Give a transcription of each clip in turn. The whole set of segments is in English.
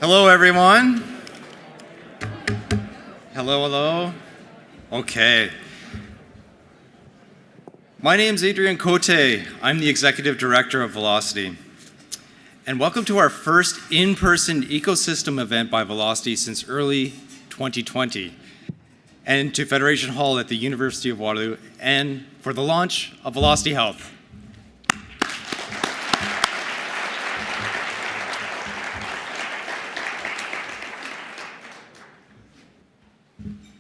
Hello, everyone. Hello. Okay. My name's Adrian Cote. I'm the Executive Director of Velocity. And welcome to our first in-person ecosystem event by Velocity since early 2020, and to Federation Hall at the University of Waterloo, and for the launch of Velocity Health.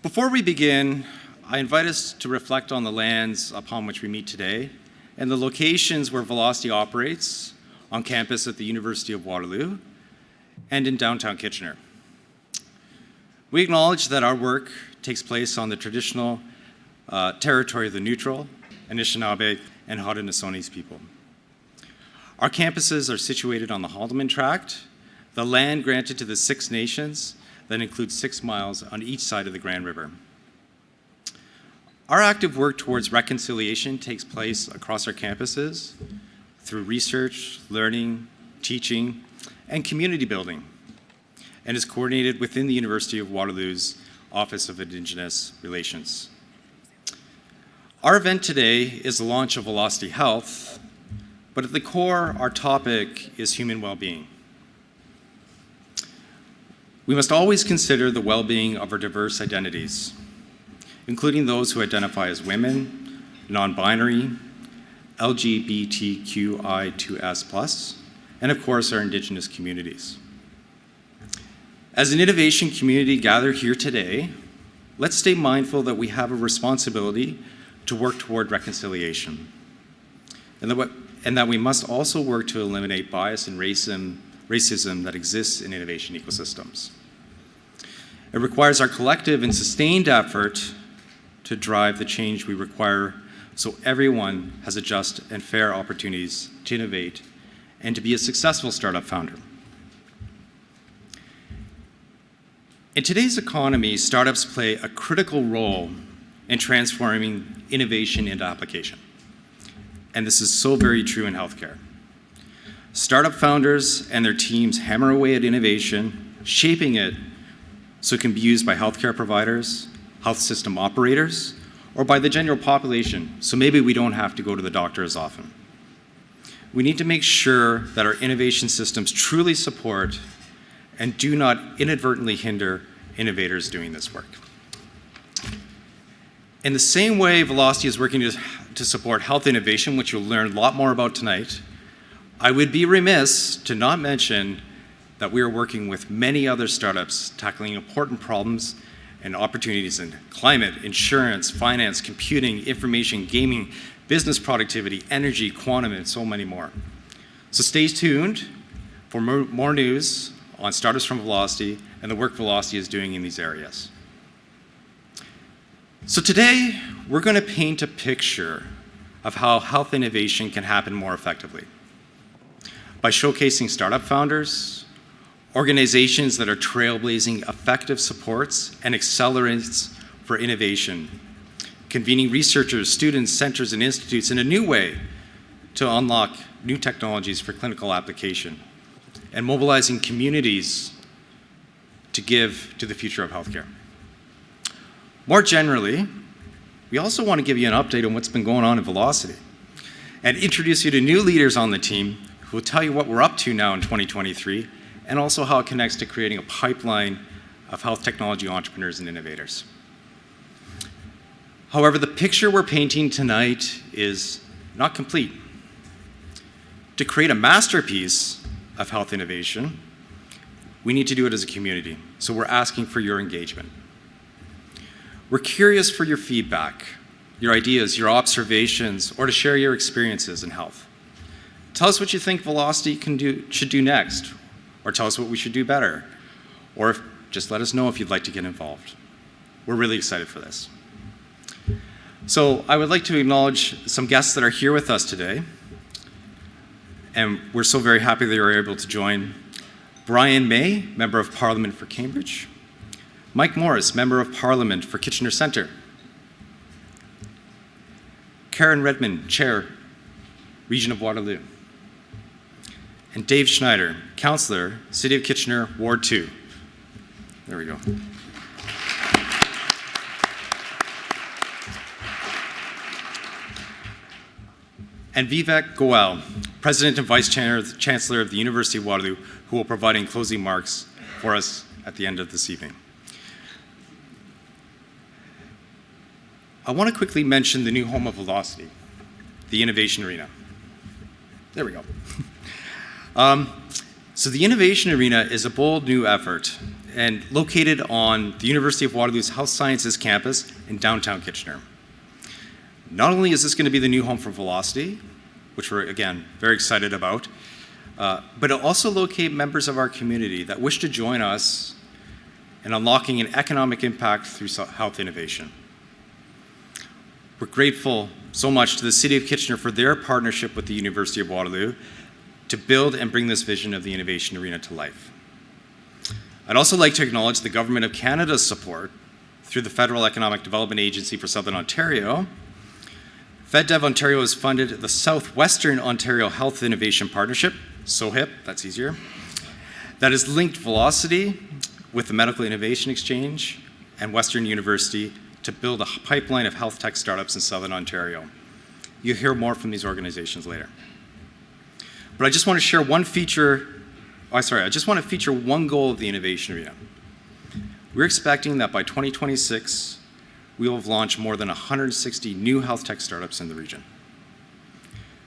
Before we begin, I invite us to reflect on the lands upon which we meet today and the locations where Velocity operates on campus at the University of Waterloo and in downtown Kitchener. We acknowledge that our work takes place on the traditional territory of the Neutral, Anishinaabe, and Haudenosaunee people. Our campuses are situated on the Haldimand Tract, the land granted to the Six Nations that includes 6 miles on each side of the Grand River. Our active work towards reconciliation takes place across our campuses through research, learning, teaching, and community building, and is coordinated within the University of Waterloo's Office of Indigenous Relations. Our event today is the launch of Velocity Health, but at the core, our topic is human well-being. We must always consider the well-being of our diverse identities, including those who identify as women, non-binary, LGBTQI2S+, and of course our Indigenous communities. As an innovation community gathered here today, let's stay mindful that we have a responsibility to work toward reconciliation, and that we must also work to eliminate bias and racism that exists in innovation ecosystems. It requires our collective and sustained effort to drive the change we require so everyone has a just and fair opportunities to innovate and to be a successful startup founder. In today's economy, startups play a critical role in transforming innovation into application. And this is so very true in healthcare. Startup founders and their teams hammer away at innovation, shaping it so it can be used by healthcare providers, health system operators, or by the general population, so maybe we don't have to go to the doctor as often. We need to make sure that our innovation systems truly support and do not inadvertently hinder innovators doing this work. In the same way Velocity is working to support health innovation, which you'll learn a lot more about tonight, I would be remiss to not mention that we are working with many other startups tackling important problems and opportunities in climate, insurance, finance, computing, information, gaming, business productivity, energy, quantum, and so many more. So stay tuned for more news on startups from Velocity and the work Velocity is doing in these areas. So today, we're going to paint a picture of how health innovation can happen more effectively by showcasing startup founders, organizations that are trailblazing effective supports and accelerants for innovation, convening researchers, students, centers, and institutes in a new way to unlock new technologies for clinical application, and mobilizing communities to give to the future of healthcare. More generally, we also want to give you an update on what's been going on in Velocity and introduce you to new leaders on the team who will tell you what we're up to now in 2023 and also how it connects to creating a pipeline of health technology entrepreneurs and innovators. However, the picture we're painting tonight is not complete. To create a masterpiece of health innovation, we need to do it as a community, so we're asking for your engagement. We're curious for your feedback, your ideas, your observations, or to share your experiences in health. Tell us what you think Velocity should do next, or tell us what we should do better, or just let us know if you'd like to get involved. We're really excited for this. So I would like to acknowledge some guests that are here with us today, and we're so very happy that you're able to join. Brian May, Member of Parliament for Cambridge. Mike Morris, Member of Parliament for Kitchener Centre. Karen Redmond, Chair, Region of Waterloo. and Dave Schneider, Councillor, City of Kitchener, Ward 2. There we go. And Vivek Goel, President and Vice Chancellor of the University of Waterloo, who will provide closing remarks for us at the end of this evening. I want to quickly mention the new home of Velocity, the Innovation Arena. There we go. So the Innovation Arena is a bold new effort and located on the University of Waterloo's Health Sciences campus in downtown Kitchener. Not only is this going to be the new home for Velocity, which we're, again, very excited about, but it'll also locate members of our community that wish to join us in unlocking an economic impact through health innovation. We're grateful so much to the City of Kitchener for their partnership with the University of Waterloo to build and bring this vision of the Innovation Arena to life. I'd also like to acknowledge the Government of Canada's support through the Federal Economic Development Agency for Southern Ontario. FedDev Ontario has funded the Southwestern Ontario Health Innovation Partnership, SOHIP, that's easier, that has linked Velocity with the Medical Innovation Exchange and Western University to build a pipeline of health tech startups in Southern Ontario. You'll hear more from these organizations later. But I just want to share one one goal of the Innovation Arena. We're expecting that by 2026, we will have launched more than 160 new health tech startups in the region.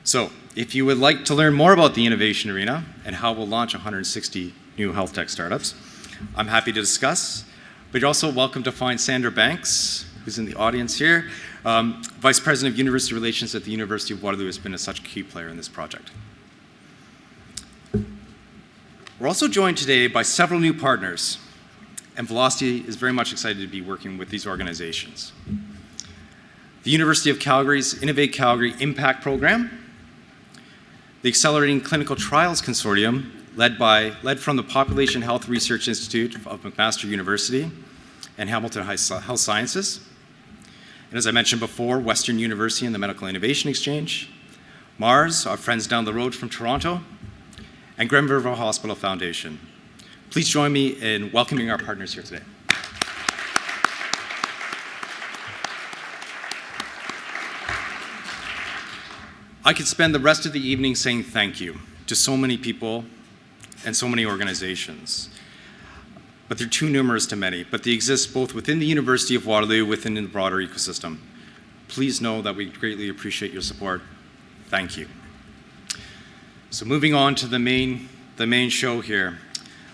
So if you would like to learn more about the Innovation Arena and how we'll launch 160 new health tech startups, I'm happy to discuss, but you're also welcome to find Sandra Banks, who's in the audience here, Vice President of University Relations at the University of Waterloo, has been such a key player in this project. We're also joined today by several new partners, and Velocity is very much excited to be working with these organizations. The University of Calgary's Innovate Calgary Impact Program, the Accelerating Clinical Trials Consortium, led from the Population Health Research Institute of McMaster University and Hamilton Health Sciences, and as I mentioned before, Western University and the Medical Innovation Exchange, Mars, our friends down the road from Toronto, and Grim River Hospital Foundation. Please join me in welcoming our partners here today. I could spend the rest of the evening saying thank you to so many people and so many organizations, but they're too numerous to many, but they exist both within the University of Waterloo, within the broader ecosystem. Please know that we greatly appreciate your support. Thank you. So moving on to the main show here.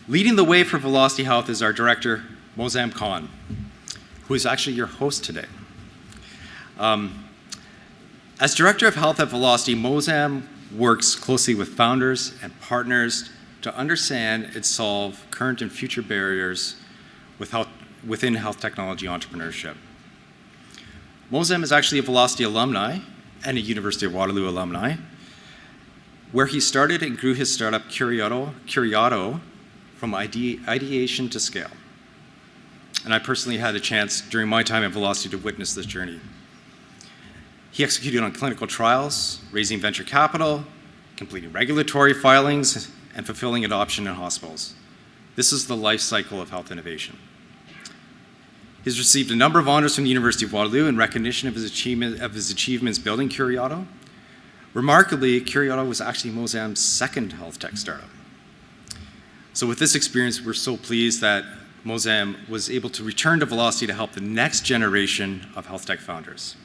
Leading the way for Velocity Health is our director, Mozam Khan, who is actually your host today. As Director of Health at Velocity, Mozam works closely with founders and partners to understand and solve current and future barriers within health technology entrepreneurship. Mozam is actually a Velocity alumni and a University of Waterloo alumni, where he started and grew his startup Curiato from ideation to scale. And I personally had a chance during my time at Velocity to witness this journey. He executed on clinical trials, raising venture capital, completing regulatory filings, and fulfilling adoption in hospitals. This is the life cycle of health innovation. He's received a number of honors from the University of Waterloo in recognition of his achievements building Curiato. Remarkably, Curiato was actually Mozam's second health tech startup. So with this experience, we're so pleased that Mozam was able to return to Velocity to help the next generation of health tech founders.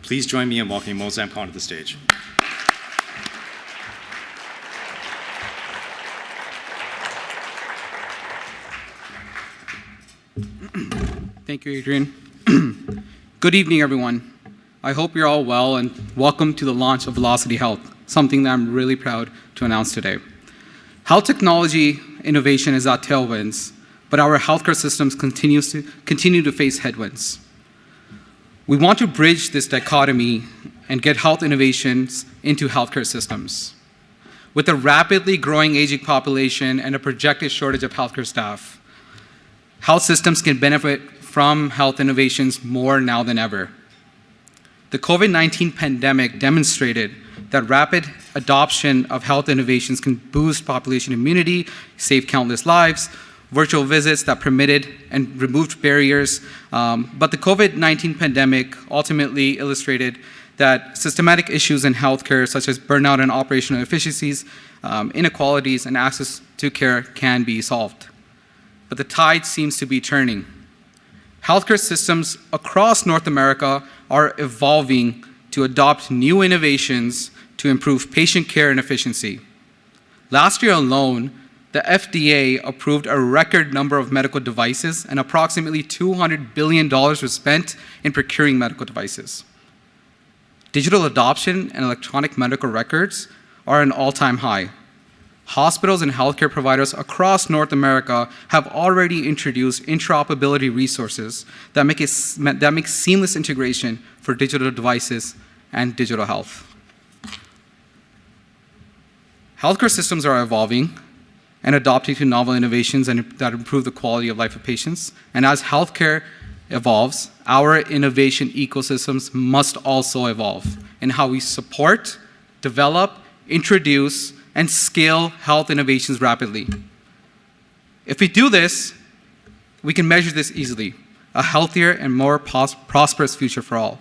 Please join me in welcoming Mozam Khan to the stage. Thank you, Adrian. Good evening, everyone. I hope you're all well, and welcome to the launch of Velocity Health, something that I'm really proud to announce today. Health technology innovation is at tailwinds, but our healthcare systems continue to face headwinds. We want to bridge this dichotomy and get health innovations into healthcare systems. With a rapidly growing aging population and a projected shortage of healthcare staff, health systems can benefit from health innovations more now than ever. The COVID-19 pandemic demonstrated that rapid adoption of health innovations can boost population immunity, save countless lives, virtual visits that permitted and removed barriers. But the COVID-19 pandemic ultimately illustrated that systematic issues in healthcare, such as burnout and operational efficiencies, inequalities, and access to care can be solved. But the tide seems to be turning. Healthcare systems across North America are evolving to adopt new innovations to improve patient care and efficiency. Last year alone, the FDA approved a record number of medical devices, and approximately $200 billion was spent in procuring medical devices. Digital adoption and electronic medical records are an all-time high. Hospitals and healthcare providers across North America have already introduced interoperability resources that make seamless integration for digital devices and digital health. Healthcare systems are evolving and adopting to novel innovations that improve the quality of life of patients. And as healthcare evolves, our innovation ecosystems must also evolve in how we support, develop, introduce, and scale health innovations rapidly. If we do this, we can measure this easily, a healthier and more prosperous future for all.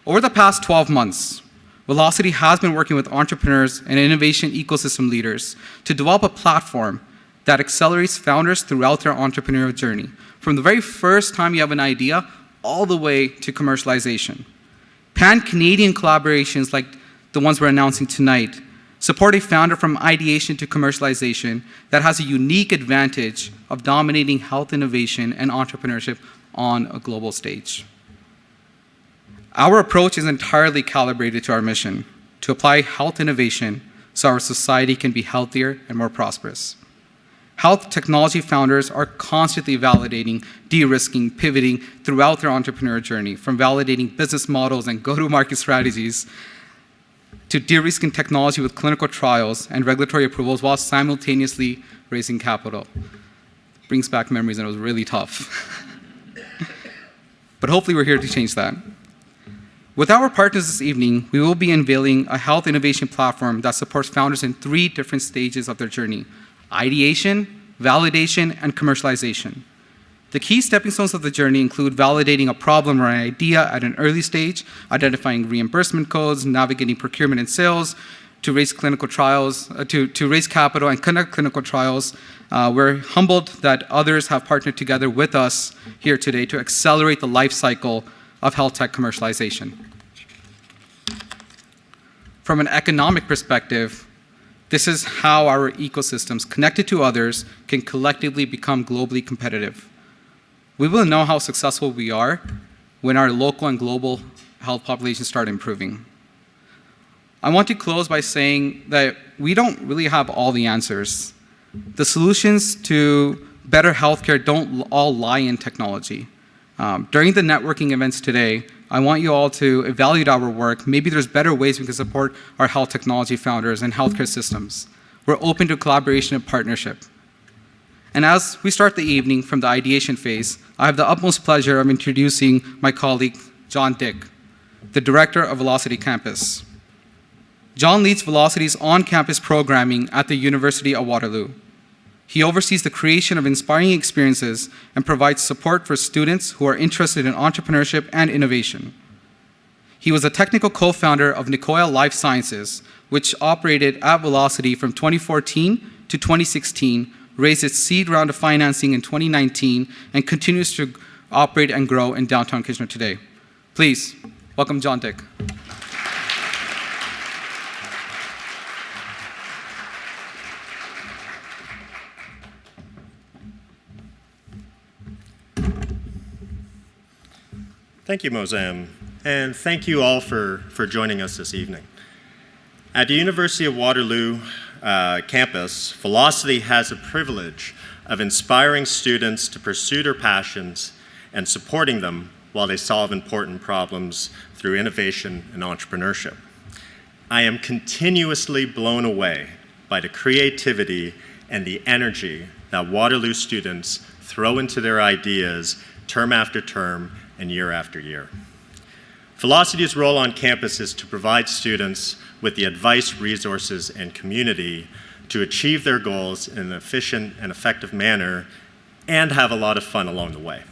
Over the past 12 months, Velocity has been working with entrepreneurs and innovation ecosystem leaders to develop a platform that accelerates founders throughout their entrepreneurial journey, from the very first time you have an idea all the way to commercialization. Pan-Canadian collaborations like the ones we're announcing tonight support a founder from ideation to commercialization that has a unique advantage of dominating health innovation and entrepreneurship on a global stage. Our approach is entirely calibrated to our mission, to apply health innovation so our society can be healthier and more prosperous. Health technology founders are constantly validating, de-risking, pivoting throughout their entrepreneurial journey, from validating business models and go-to-market strategies to de-risking technology with clinical trials and regulatory approvals while simultaneously raising capital. Brings back memories, and it was really tough. But hopefully we're here to change that. With our partners this evening, we will be unveiling a health innovation platform that supports founders in 3 different stages of their journey: ideation, validation, and commercialization. The key stepping stones of the journey include validating a problem or an idea at an early stage, identifying reimbursement codes, navigating procurement and sales, to raise clinical trials, to raise capital and conduct clinical trials. We're humbled that others have partnered together with us here today to accelerate the life cycle of health tech commercialization. From an economic perspective, this is how our ecosystems, connected to others, can collectively become globally competitive. We will know how successful we are when our local and global health populations start improving. I want to close by saying that we don't really have all the answers. The solutions to better healthcare don't all lie in technology. During the networking events today, I want you all to evaluate our work. Maybe there's better ways we can support our health technology founders and healthcare systems. We're open to collaboration and partnership. And as we start the evening from the ideation phase, I have the utmost pleasure of introducing my colleague, John Dick, the director of Velocity Campus. John leads Velocity's on-campus programming at the University of Waterloo. He oversees the creation of inspiring experiences and provides support for students who are interested in entrepreneurship and innovation. He was a technical co-founder of Nicoya Life Sciences, which operated at Velocity from 2014 to 2016, raised its seed round of financing in 2019, and continues to operate and grow in downtown Kitchener today. Please, welcome John Dick. Thank you, Mozam, and thank you all for joining us this evening. At the University of Waterloo campus, Velocity has the privilege of inspiring students to pursue their passions and supporting them while they solve important problems through innovation and entrepreneurship. I am continuously blown away by the creativity and the energy that Waterloo students throw into their ideas term after term and year after year. Velocity's role on campus is to provide students with the advice, resources, and community to achieve their goals in an efficient and effective manner and have a lot of fun along the way.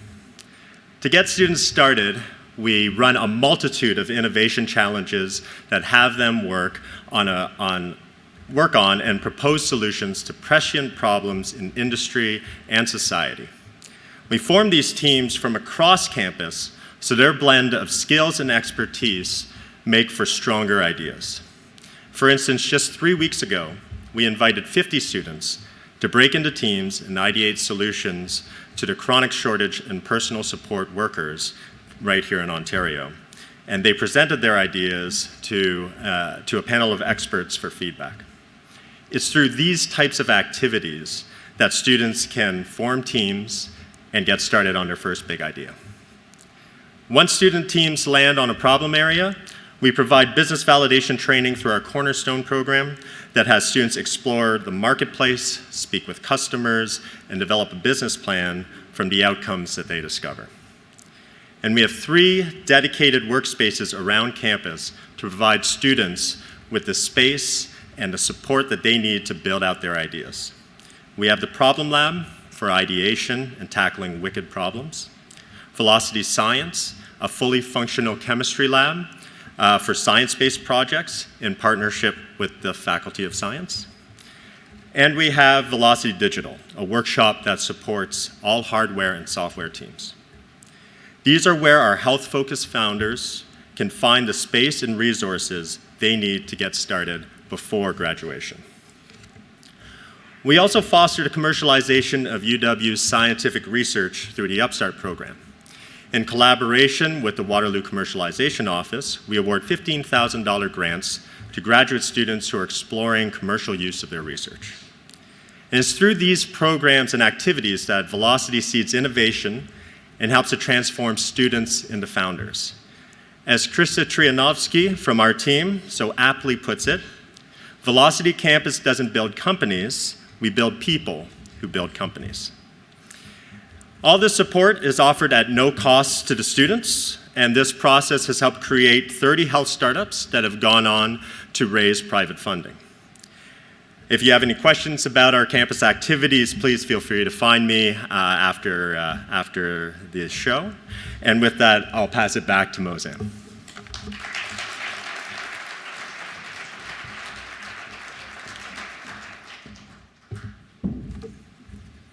To get students started, we run a multitude of innovation challenges that have them work on and propose solutions to prescient problems in industry and society. We form these teams from across campus so their blend of skills and expertise make for stronger ideas. For instance, just 3 weeks ago, we invited 50 students to break into teams and ideate solutions to the chronic shortage in personal support workers right here in Ontario. And they presented their ideas to a panel of experts for feedback. It's through these types of activities that students can form teams and get started on their first big idea. Once student teams land on a problem area, we provide business validation training through our Cornerstone program that has students explore the marketplace, speak with customers, and develop a business plan from the outcomes that they discover. And we have 3 dedicated workspaces around campus to provide students with the space and the support that they need to build out their ideas. We have the Problem Lab for ideation and tackling wicked problems, Velocity Science, a fully functional chemistry lab for science-based projects in partnership with the Faculty of Science. And we have Velocity Digital, a workshop that supports all hardware and software teams. These are where our health-focused founders can find the space and resources they need to get started before graduation. We also foster the commercialization of UW's scientific research through the Upstart program. In collaboration with the Waterloo Commercialization Office, we award $15,000 grants to graduate students who are exploring commercial use of their research. And it's through these programs and activities that Velocity seeds innovation and helps to transform students into founders. As Krista Trianovsky from our team so aptly puts it, Velocity Campus doesn't build companies, we build people who build companies. All this support is offered at no cost to the students, and this process has helped create 30 health startups that have gone on to raise private funding. If you have any questions about our campus activities, please feel free to find me after the show. And with that, I'll pass it back to Mozam.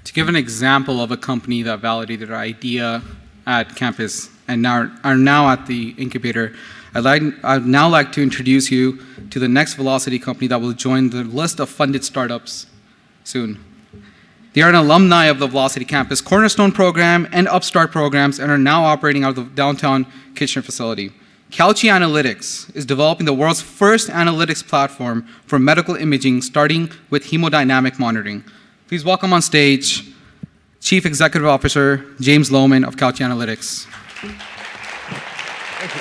To give an example of a company that validated their idea at campus and are now at the incubator, I'd now like to introduce you to the next Velocity company that will join the list of funded startups soon. They are an alumni of the Velocity Campus Cornerstone program and Upstart programs and are now operating out of the downtown Kitchener facility. Calci Analytics is developing the world's first analytics platform for medical imaging, starting with hemodynamic monitoring. Please welcome on stage Chief Executive Officer James Lohman of Calci Analytics. Thank you.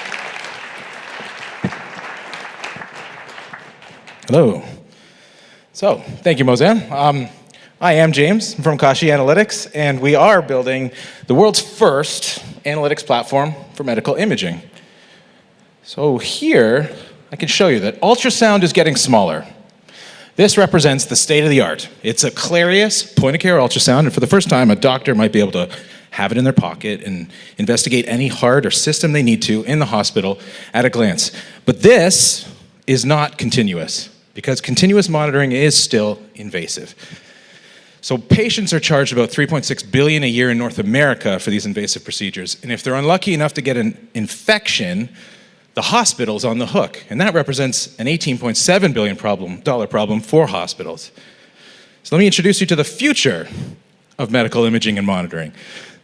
Hello. So, thank you, Mozam. I am James from Calci Analytics, and we are building the world's first analytics platform for medical imaging. So here, I can show you that ultrasound is getting smaller. This represents the state of the art. It's a Clarius point-of-care ultrasound, and for the first time, a doctor might be able to have it in their pocket and investigate any heart or system they need to in the hospital at a glance. But this is not continuous, because continuous monitoring is still invasive. So patients are charged about $3.6 billion a year in North America for these invasive procedures, and if they're unlucky enough to get an infection, the hospital's on the hook, and that represents an $18.7 billion problem for hospitals. So let me introduce you to the future of medical imaging and monitoring.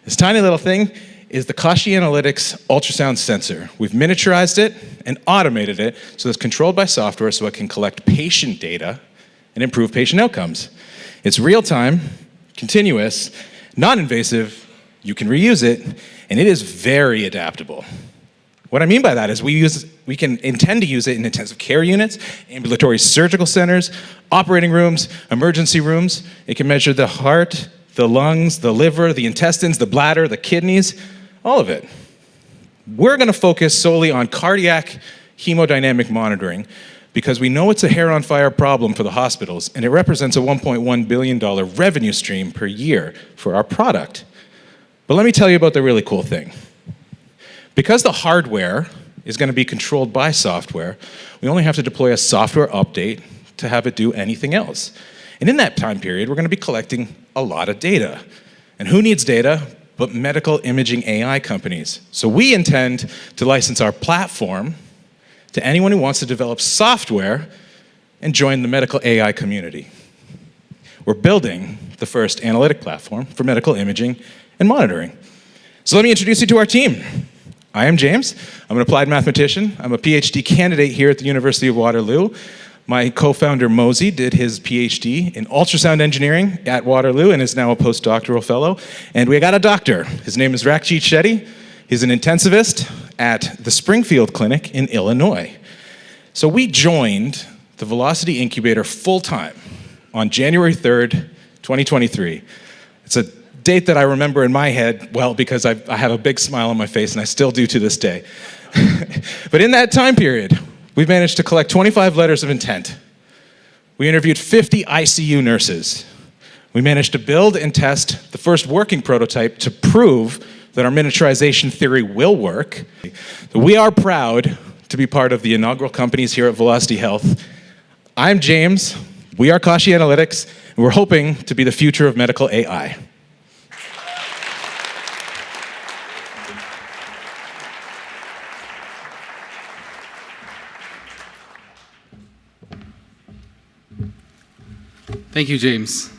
This tiny little thing is the Calci Analytics ultrasound sensor. We've miniaturized it and automated it so it's controlled by software so it can collect patient data and improve patient outcomes. It's real-time, continuous, non-invasive, you can reuse it, and it is very adaptable. What I mean by that is we can intend to use it in intensive care units, ambulatory surgical centers, operating rooms, emergency rooms. It can measure the heart, the lungs, the liver, the intestines, the bladder, the kidneys, all of it. We're going to focus solely on cardiac hemodynamic monitoring because we know it's a hair on fire problem for the hospitals, and it represents a $1.1 billion revenue stream per year for our product. But let me tell you about the really cool thing. Because the hardware is going to be controlled by software, we only have to deploy a software update to have it do anything else. And in that time period, we're going to be collecting a lot of data. And who needs data but medical imaging AI companies? So we intend to license our platform to anyone who wants to develop software and join the medical AI community. We're building the first analytic platform for medical imaging and monitoring. So let me introduce you to our team. I am James. I'm an applied mathematician. I'm a PhD candidate here at the University of Waterloo. My co-founder, Mosey, did his PhD in ultrasound engineering at Waterloo and is now a postdoctoral fellow. And we got a doctor. His name is Rakjeet Shetty. He's an intensivist at the Springfield Clinic in Illinois. So we joined the Velocity Incubator full-time on January 3rd, 2023. It's a date that I remember in my head well because I have a big smile on my face, and I still do to this day. But in that time period, we've managed to collect 25 letters of intent. We interviewed 50 ICU nurses. We managed to build and test the first working prototype to prove that our miniaturization theory will work. So we are proud to be part of the inaugural companies here at Velocity Health. I'm James, we are Kashi Analytics, and we're hoping to be the future of medical AI. Thank you, James.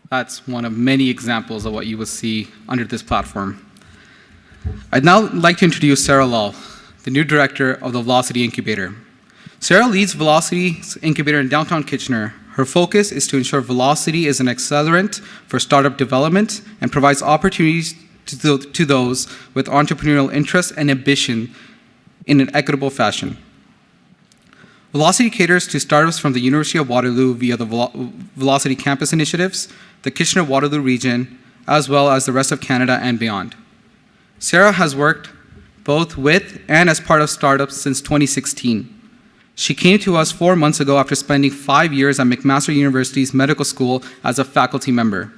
That's one of many examples of what you will see under this platform. I'd now like to introduce Sarah Lal, the new director of the Velocity Incubator. Sarah leads Velocity's incubator in downtown Kitchener. Her focus is to ensure Velocity is an accelerant for startup development and provides opportunities to those with entrepreneurial interest and ambition in an equitable fashion. Velocity caters to startups from the University of Waterloo via the Velocity campus initiatives, the Kitchener-Waterloo region, as well as the rest of Canada and beyond. Sarah has worked both with and as part of startups since 2016. She came to us 4 months ago after spending 5 years at McMaster University's medical school as a faculty member.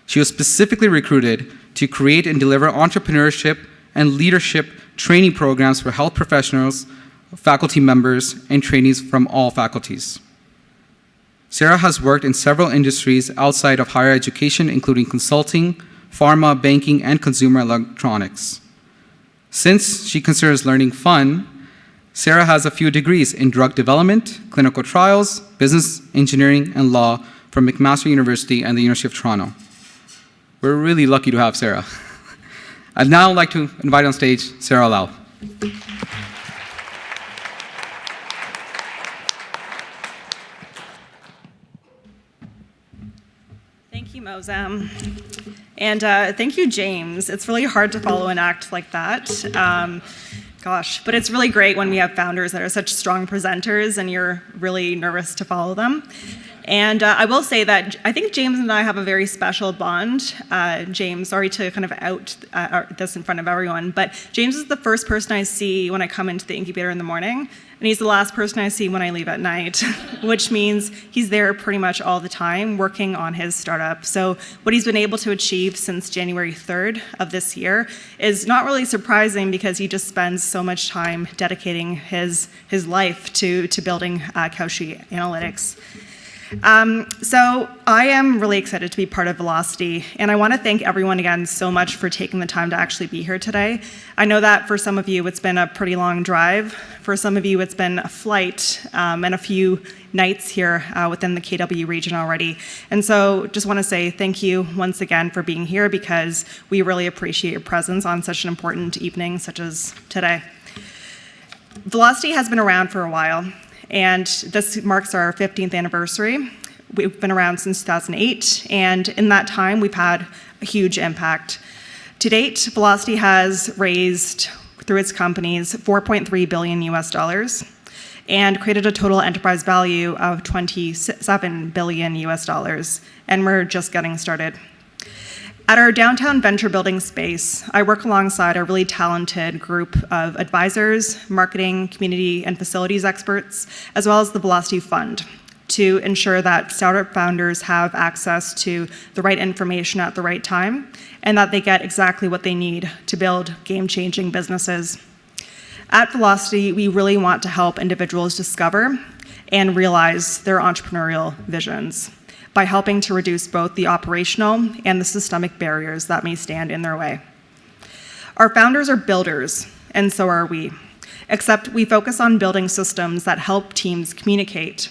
She was specifically recruited to create and deliver entrepreneurship and leadership training programs for health professionals, faculty members, and trainees from all faculties. Sarah has worked in several industries outside of higher education, including consulting, pharma, banking, and consumer electronics. Since she considers learning fun, Sarah has a few degrees in drug development, clinical trials, business engineering, and law from McMaster University and the University of Toronto. We're really lucky to have Sarah. I'd now like to invite on stage Sarah Lau. Thank you, Mosam. And thank you, James. It's really hard to follow an act like that. But it's really great when we have founders that are such strong presenters and you're really nervous to follow them. And I will say that I think James and I have a very special bond. James, sorry to kind of out this in front of everyone, but James is the first person I see when I come into the incubator in the morning, and he's the last person I see when I leave at night, which means he's there pretty much all the time working on his startup. So what he's been able to achieve since January 3rd of this year is not really surprising because he just spends so much time dedicating his life to building Kashi Analytics. So I am really excited to be part of Velocity, and I want to thank everyone again so much for taking the time to actually be here today. I know that for some of you it's been a pretty long drive. For some of you it's been a flight and a few nights here within the KW region already. And so just want to say thank you once again for being here because we really appreciate your presence on such an important evening such as today. Velocity has been around for a while, and this marks our 15th anniversary. We've been around since 2008, and in that time, we've had a huge impact. To date, Velocity has raised, through its companies, $4.3 billion US, and created a total enterprise value of $27 billion US, and we're just getting started. At our downtown venture building space, I work alongside a really talented group of advisors, marketing, community, and facilities experts, as well as the Velocity Fund, to ensure that startup founders have access to the right information at the right time and that they get exactly what they need to build game-changing businesses. At Velocity, we really want to help individuals discover and realize their entrepreneurial visions by helping to reduce both the operational and the systemic barriers that may stand in their way. Our founders are builders, and so are we, except we focus on building systems that help teams communicate,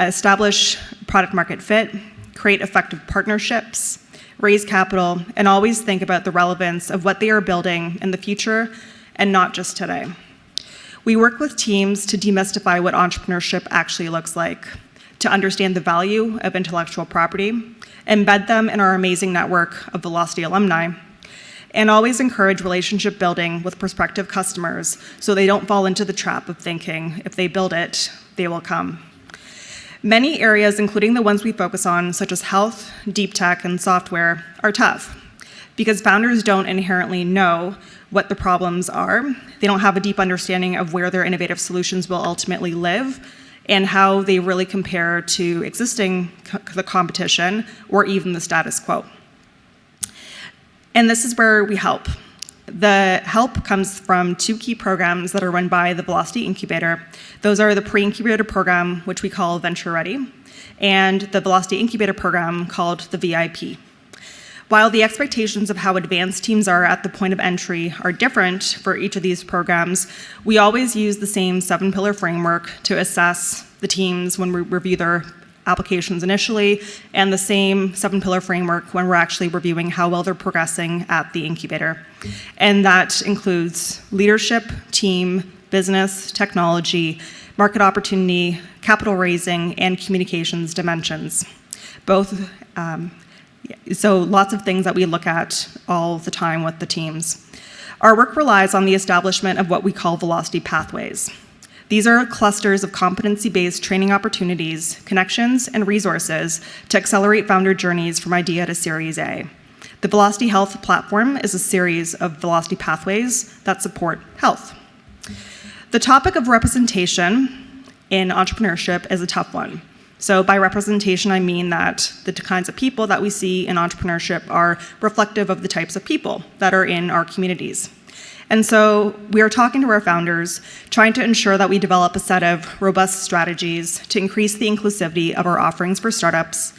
establish product market fit, create effective partnerships, raise capital, and always think about the relevance of what they are building in the future and not just today. We work with teams to demystify what entrepreneurship actually looks like, to understand the value of intellectual property, embed them in our amazing network of Velocity alumni, and always encourage relationship building with prospective customers so they don't fall into the trap of thinking if they build it, they will come. Many areas, including the ones we focus on, such as health, deep tech, and software, are tough because founders don't inherently know what the problems are. They don't have a deep understanding of where their innovative solutions will ultimately live and how they really compare to the competition or even the status quo. And this is where we help. The help comes from two key programs that are run by the Velocity Incubator. Those are the pre-incubator program, which we call Venture Ready, and the Velocity Incubator program called the VIP. While the expectations of how advanced teams are at the point of entry are different for each of these programs, we always use the same 7-pillar framework to assess the teams when we review their applications initially, and the same 7-pillar framework when we're actually reviewing how well they're progressing at the incubator. And that includes leadership, team, business, technology, market opportunity, capital raising, and communications dimensions. So lots of things that we look at all the time with the teams. Our work relies on the establishment of what we call Velocity Pathways. These are clusters of competency-based training opportunities, connections, and resources to accelerate founder journeys from idea to Series A. The Velocity Health platform is a series of Velocity Pathways that support health. The topic of representation in entrepreneurship is a tough one. So by representation, I mean that the kinds of people that we see in entrepreneurship are reflective of the types of people that are in our communities. And so we are talking to our founders, trying to ensure that we develop a set of robust strategies to increase the inclusivity of our offerings for startups,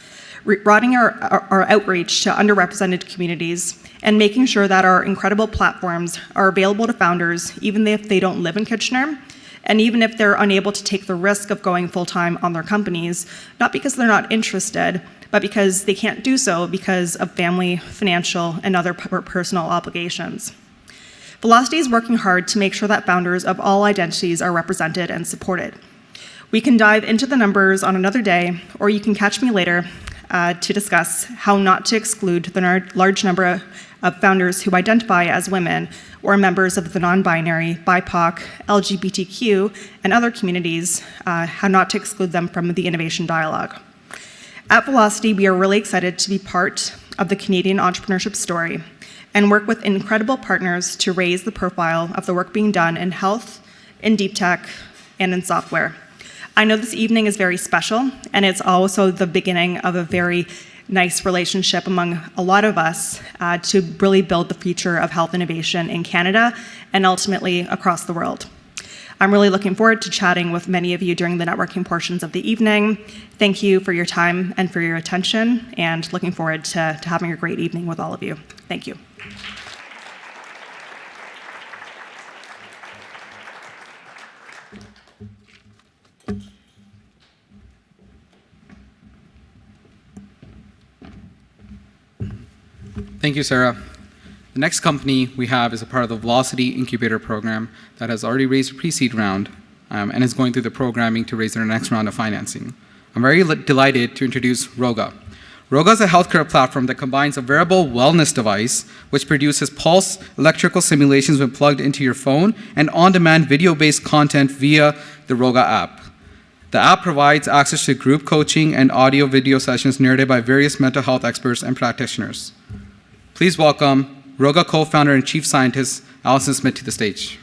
broadening our outreach to underrepresented communities, and making sure that our incredible platforms are available to founders even if they don't live in Kitchener, and even if they're unable to take the risk of going full-time on their companies, not because they're not interested, but because they can't do so because of family, financial, and other personal obligations. Velocity is working hard to make sure that founders of all identities are represented and supported. We can dive into the numbers on another day, or you can catch me later to discuss how not to exclude the large number of founders who identify as women or members of the non-binary, BIPOC, LGBTQ, and other communities, how not to exclude them from the innovation dialogue. At Velocity, we are really excited to be part of the Canadian entrepreneurship story and work with incredible partners to raise the profile of the work being done in health, in deep tech, and in software. I know this evening is very special, and it's also the beginning of a very nice relationship among a lot of us to really build the future of health innovation in Canada and ultimately across the world. I'm really looking forward to chatting with many of you during the networking portions of the evening. Thank you for your time and for your attention, and looking forward to having a great evening with all of you. Thank you. Thank you, Sarah. The next company we have is a part of the Velocity Incubator program that has already raised a pre-seed round and is going through the programming to raise their next round of financing. I'm very delighted to introduce Roga. Roga is a healthcare platform that combines a wearable wellness device, which produces pulse electrical simulations when plugged into your phone, and on-demand video-based content via the Roga app. The app provides access to group coaching and audio-video sessions narrated by various mental health experts and practitioners. Please welcome Roga co-founder and chief scientist, Allison Smith, to the stage.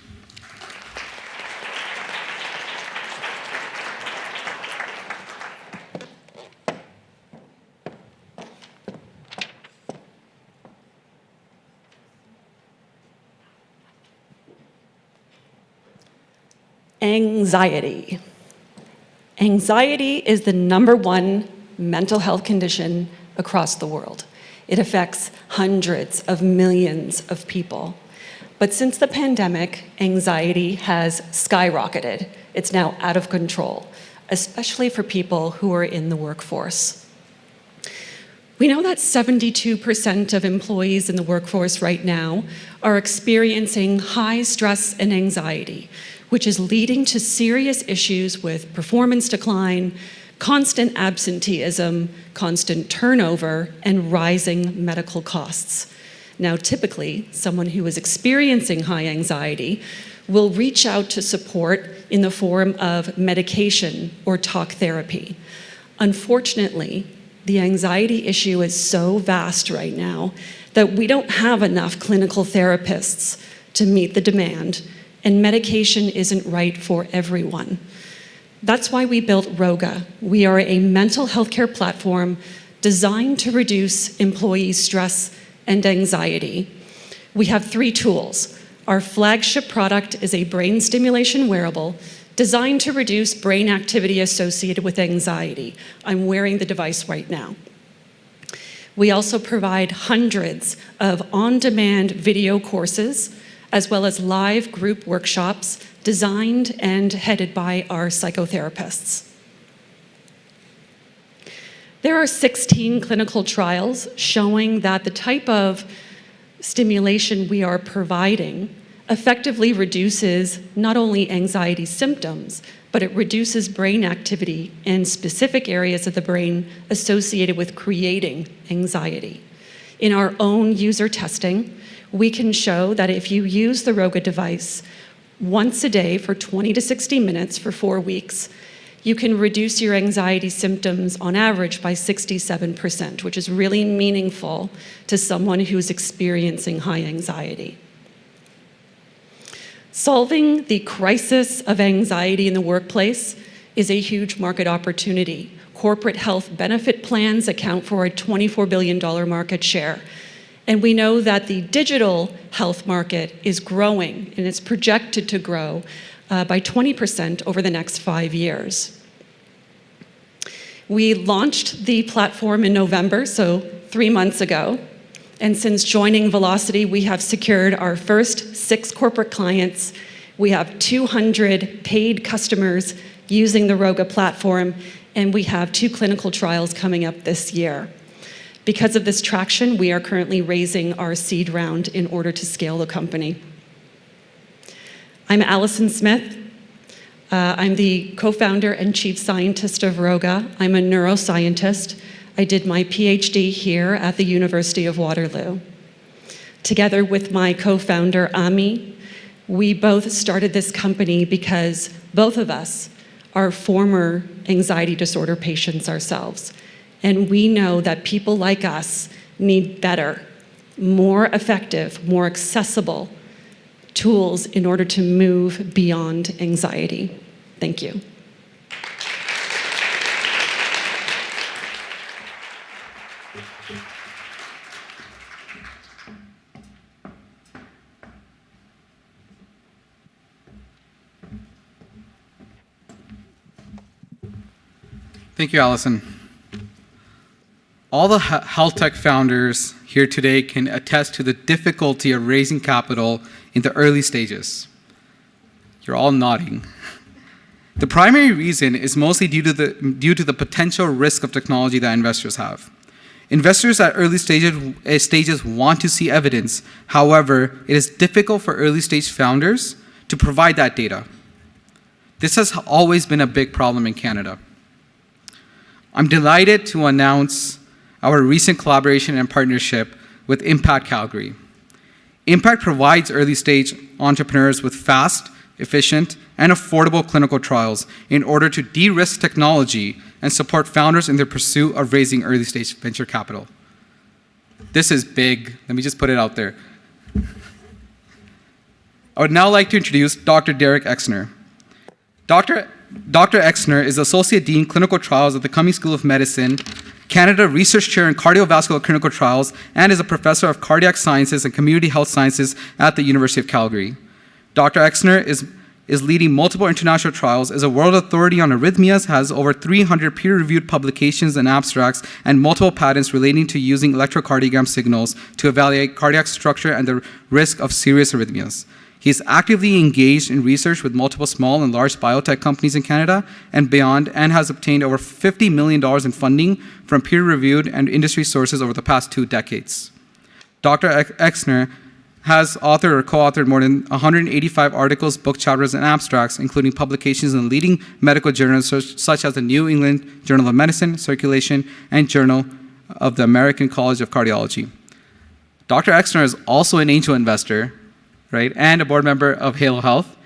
Anxiety. Anxiety is the #1 mental health condition across the world. It affects hundreds of millions of people. But since the pandemic, anxiety has skyrocketed. It's now out of control, especially for people who are in the workforce. We know that 72% of employees in the workforce right now are experiencing high stress and anxiety, which is leading to serious issues with performance decline, constant absenteeism, constant turnover, and rising medical costs. Now, typically, someone who is experiencing high anxiety will reach out to support in the form of medication or talk therapy. Unfortunately, the anxiety issue is so vast right now that we don't have enough clinical therapists to meet the demand, and medication isn't right for everyone. That's why we built Roga. We are a mental health care platform designed to reduce employee stress and anxiety. We have 3 tools. Our flagship product is a brain stimulation wearable designed to reduce brain activity associated with anxiety. I'm wearing the device right now. We also provide hundreds of on-demand video courses, as well as live group workshops designed and headed by our psychotherapists. There are 16 clinical trials showing that the type of stimulation we are providing effectively reduces not only anxiety symptoms, but it reduces brain activity in specific areas of the brain associated with creating anxiety. In our own user testing, we can show that if you use the Roga device once a day for 20 to 60 minutes for 4 weeks, you can reduce your anxiety symptoms on average by 67%, which is really meaningful to someone who's experiencing high anxiety. Solving the crisis of anxiety in the workplace is a huge market opportunity. Corporate health benefit plans account for a $24 billion market share. And we know that the digital health market is growing, and it's projected to grow by 20% over the next 5 years. We launched the platform in November, so 3 months ago. And since joining Velocity, we have secured our first 6 corporate clients. We have 200 paid customers using the Roga platform, and we have 2 clinical trials coming up this year. Because of this traction, we are currently raising our seed round in order to scale the company. I'm Allison Smith. I'm the co-founder and chief scientist of Roga. I'm a neuroscientist. I did my PhD here at the University of Waterloo. Together with my co-founder, Ami, we both started this company because both of us are former anxiety disorder patients ourselves. And we know that people like us need better, more effective, more accessible tools in order to move beyond anxiety. Thank you. Thank you, Allison. All the health tech founders here today can attest to the difficulty of raising capital in the early stages. You're all nodding. The primary reason is mostly due to the potential risk of technology that investors have. Investors at early stages want to see evidence. However, it is difficult for early stage founders to provide that data. This has always been a big problem in Canada. I'm delighted to announce our recent collaboration and partnership with Impact Calgary. Impact provides early stage entrepreneurs with fast, efficient, and affordable clinical trials in order to de-risk technology and support founders in their pursuit of raising early stage venture capital. This is big. Let me just put it out there. I would now like to introduce Dr. Derek Exner. Dr. Exner is Associate Dean Clinical Trials at the Cummings School of Medicine, Canada Research Chair in Cardiovascular Clinical Trials, and is a Professor of Cardiac Sciences and Community Health Sciences at the University of Calgary. Dr. Exner is leading multiple international trials, is a world authority on arrhythmias, has over 300 peer-reviewed publications and abstracts, and multiple patents relating to using electrocardiogram signals to evaluate cardiac structure and the risk of serious arrhythmias. He is actively engaged in research with multiple small and large biotech companies in Canada and beyond, and has obtained over $50 million in funding from peer-reviewed and industry sources over the past 2 decades. Dr. Exner has authored or co-authored more than 185 articles, book chapters, and abstracts, including publications in leading medical journals such as the New England Journal of Medicine, Circulation, and Journal of the American College of Cardiology. Dr. Exner is also an angel investor, right, and a board member of Halo Health.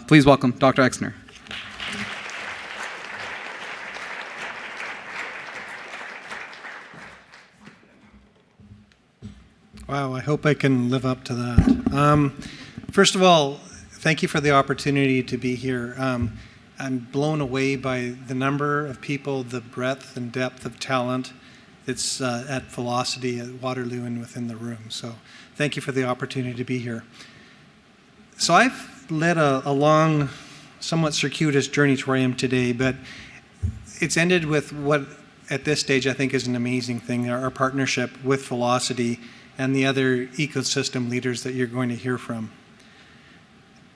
Please welcome Dr. Exner. Wow, I hope I can live up to that. First of all, thank you for the opportunity to be here. I'm blown away by the number of people, the breadth and depth of talent that's at Velocity at Waterloo and within the room. So thank you for the opportunity to be here. So I've led a long, somewhat circuitous journey to where I am today, but it's ended with what at this stage I think is an amazing thing, our partnership with Velocity and the other ecosystem leaders that you're going to hear from.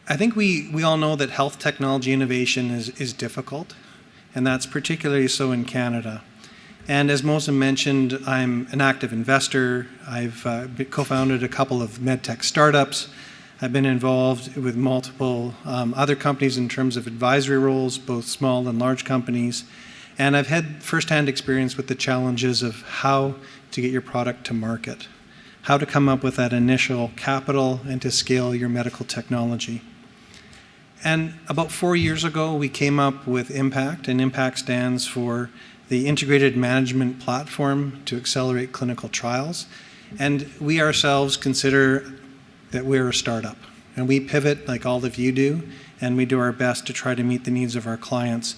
I think we all know that health technology innovation is difficult, and that's particularly so in Canada. And as Moza mentioned, I'm an active investor. I've co-founded a couple of medtech startups. I've been involved with multiple other companies in terms of advisory roles, both small and large companies. And I've had firsthand experience with the challenges of how to get your product to market, how to come up with that initial capital and to scale your medical technology. And about 4 years ago, we came up with IMPACT, and IMPACT stands for the Integrated Management Platform to Accelerate Clinical Trials. And we ourselves consider that we're a startup, and we pivot like all of you do, and we do our best to try to meet the needs of our clients.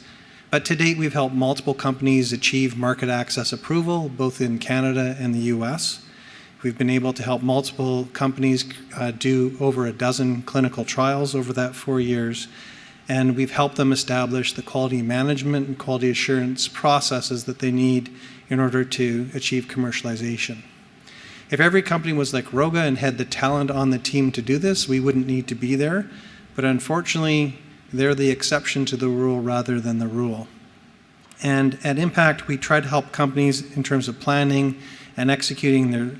But to date, we've helped multiple companies achieve market access approval, both in Canada and the US. We've been able to help multiple companies do over a dozen clinical trials over that 4 years, and we've helped them establish the quality management and quality assurance processes that they need in order to achieve commercialization. If every company was like Roga and had the talent on the team to do this, we wouldn't need to be there. But unfortunately, they're the exception to the rule rather than the rule. And at Impact, we try to help companies in terms of planning and executing their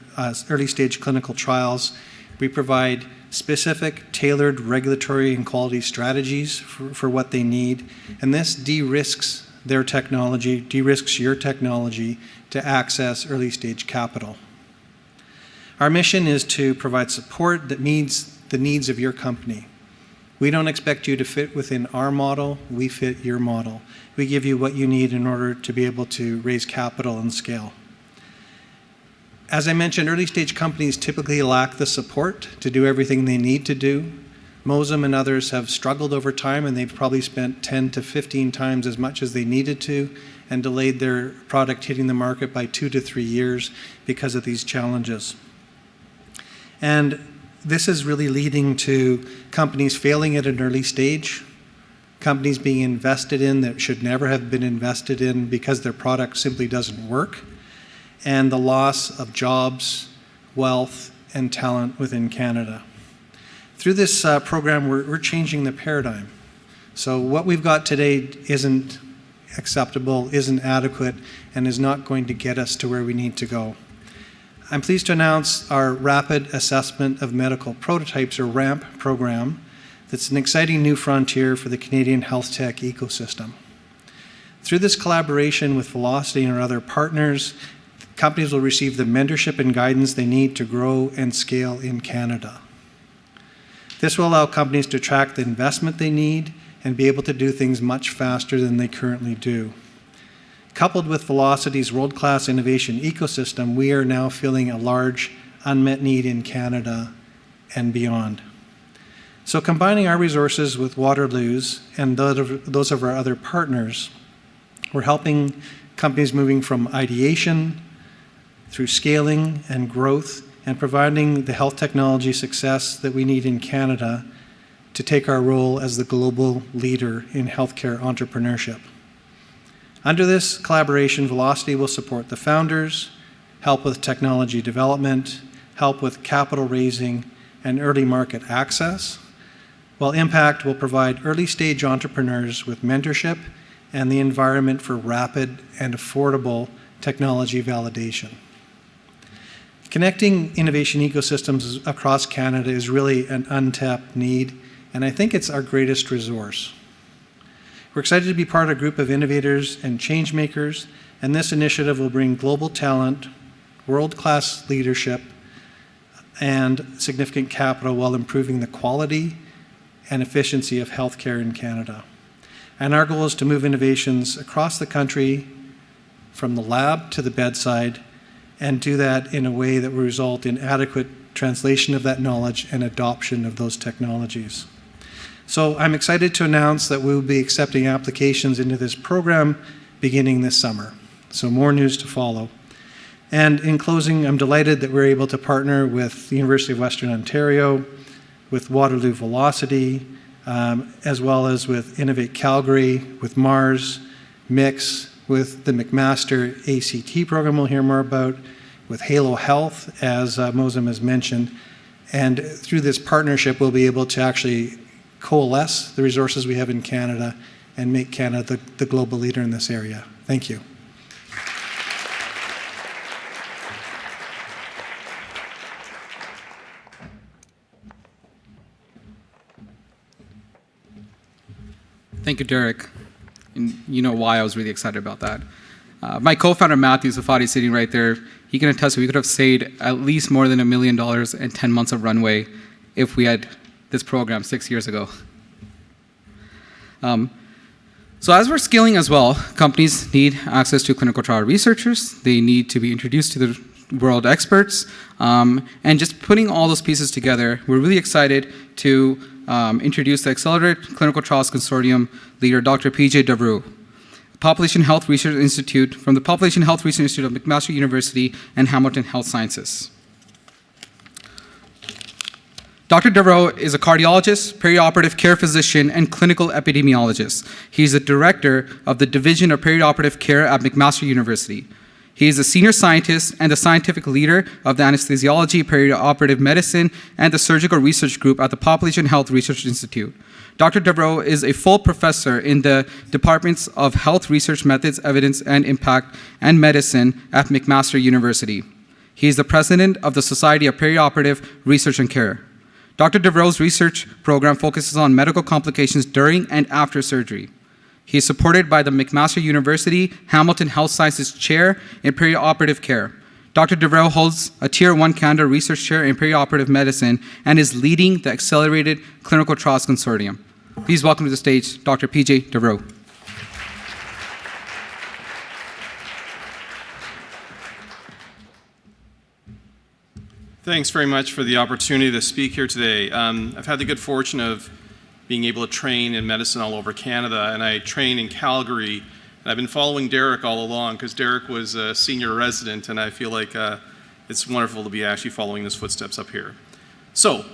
early stage clinical trials. We provide specific, tailored regulatory and quality strategies for what they need. And this de-risks their technology, de-risks your technology to access early stage capital. Our mission is to provide support that meets the needs of your company. We don't expect you to fit within our model, we fit your model. We give you what you need in order to be able to raise capital and scale. As I mentioned, early stage companies typically lack the support to do everything they need to do. Mosem and others have struggled over time, and they've probably spent 10 to 15 times as much as they needed to and delayed their product hitting the market by 2 to 3 years because of these challenges. And this is really leading to companies failing at an early stage, companies being invested in that should never have been invested in because their product simply doesn't work, and the loss of jobs, wealth, and talent within Canada. Through this program, we're changing the paradigm. So what we've got today isn't acceptable, isn't adequate, and is not going to get us to where we need to go. I'm pleased to announce our Rapid Assessment of Medical Prototypes, or RAMP program, that's an exciting new frontier for the Canadian health tech ecosystem. Through this collaboration with Velocity and our other partners, companies will receive the mentorship and guidance they need to grow and scale in Canada. This will allow companies to attract the investment they need and be able to do things much faster than they currently do. Coupled with Velocity's world-class innovation ecosystem, we are now filling a large unmet need in Canada and beyond. So combining our resources with Waterloo's and those of our other partners, we're helping companies moving from ideation through scaling and growth and providing the health technology success that we need in Canada to take our role as the global leader in healthcare entrepreneurship. Under this collaboration, Velocity will support the founders, help with technology development, help with capital raising and early market access, while Impact will provide early-stage entrepreneurs with mentorship and the environment for rapid and affordable technology validation. Connecting innovation ecosystems across Canada is really an untapped need, and I think it's our greatest resource. We're excited to be part of a group of innovators and change makers, and this initiative will bring global talent, world-class leadership, and significant capital while improving the quality and efficiency of healthcare in Canada. And our goal is to move innovations across the country from the lab to the bedside and do that in a way that will result in adequate translation of that knowledge and adoption of those technologies. So I'm excited to announce that we will be accepting applications into this program beginning this summer. So more news to follow. And in closing, I'm delighted that we're able to partner with the University of Western Ontario, with Waterloo Velocity, as well as with Innovate Calgary, with Mars, Mix, with the McMaster ACT program we'll hear more about, with Halo Health, as Mozam has mentioned. And through this partnership, we'll be able to actually coalesce the resources we have in Canada and make Canada the global leader in this area. Thank you. Thank you, Derek. And you know why I was really excited about that. My co-founder, Matthew Safadi, sitting right there, he can attest we could have saved at least more than $1 million and 10 months of runway if we had this program 6 years ago. So as we're scaling as well, companies need access to clinical trial researchers. They need to be introduced to the world experts. And just putting all those pieces together, we're really excited to introduce the Accelerated Clinical Trials Consortium leader, Dr. PJ Devereux, Population Health Research Institute from the Population Health Research Institute of McMaster University and Hamilton Health Sciences. Dr. Devereux is a cardiologist, perioperative care physician, and clinical epidemiologist. He's the director of the Division of Perioperative Care at McMaster University. He is a senior scientist and the scientific leader of the anesthesiology, perioperative medicine, and the surgical research group at the Population Health Research Institute. Dr. Devereux is a full professor in the departments of Health Research Methods, Evidence and Impact, and Medicine at McMaster University. He is the president of the Society of Perioperative Research and Care. Dr. Devereux's research program focuses on medical complications during and after surgery. He is supported by the McMaster University Hamilton Health Sciences Chair in Perioperative Care. Dr. Devereux holds a Tier 1 Canada Research Chair in Perioperative Medicine and is leading the Accelerated Clinical Trials Consortium. Please welcome to the stage Dr. PJ Devereux. Thanks very much for the opportunity to speak here today. I've had the good fortune of being able to train in medicine all over Canada, and I train in Calgary. And I've been following Derek all along because Derek was a senior resident, and I feel like it's wonderful to be actually following his footsteps up here. So,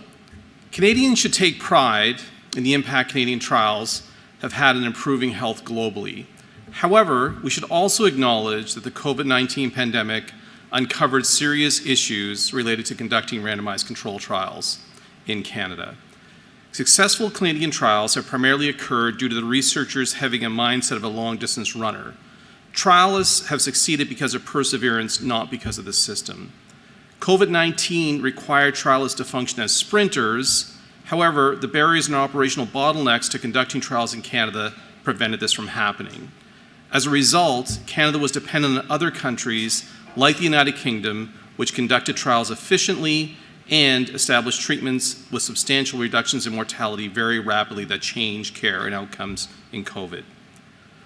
Canadians should take pride in the impact Canadian trials have had in improving health globally. However, we should also acknowledge that the COVID-19 pandemic uncovered serious issues related to conducting randomized control trials in Canada. Successful Canadian trials have primarily occurred due to the researchers having a mindset of a long-distance runner. Trialists have succeeded because of perseverance, not because of the system. COVID-19 required trialists to function as sprinters. However, the barriers and operational bottlenecks to conducting trials in Canada prevented this from happening. As a result, Canada was dependent on other countries like the United Kingdom, which conducted trials efficiently and established treatments with substantial reductions in mortality very rapidly that changed care and outcomes in COVID.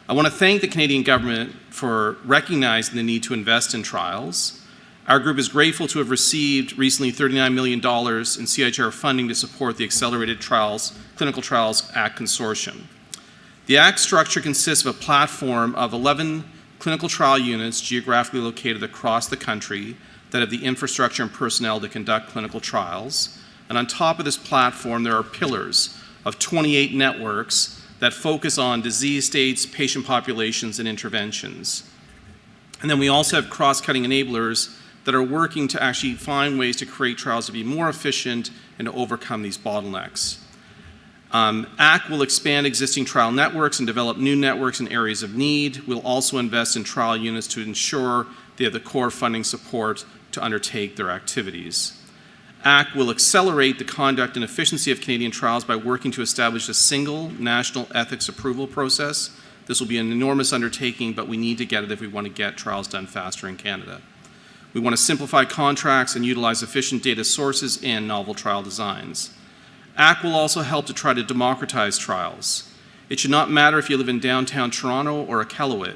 I want to thank the Canadian government for recognizing the need to invest in trials. Our group is grateful to have received recently $39 million in CIHR funding to support the Accelerated Clinical Trials Act Consortium. The Act structure consists of a platform of 11 clinical trial units geographically located across the country that have the infrastructure and personnel to conduct clinical trials. And on top of this platform, there are pillars of 28 networks that focus on disease states, patient populations, and interventions. And then we also have cross-cutting enablers that are working to actually find ways to create trials to be more efficient and to overcome these bottlenecks. ACT will expand existing trial networks and develop new networks in areas of need. We'll also invest in trial units to ensure they have the core funding support to undertake their activities. ACT will accelerate the conduct and efficiency of Canadian trials by working to establish a single national ethics approval process. This will be an enormous undertaking, but we need to get it if we want to get trials done faster in Canada. We want to simplify contracts and utilize efficient data sources and novel trial designs. ACT will also help to try to democratize trials. It should not matter if you live in downtown Toronto or Iqaluit.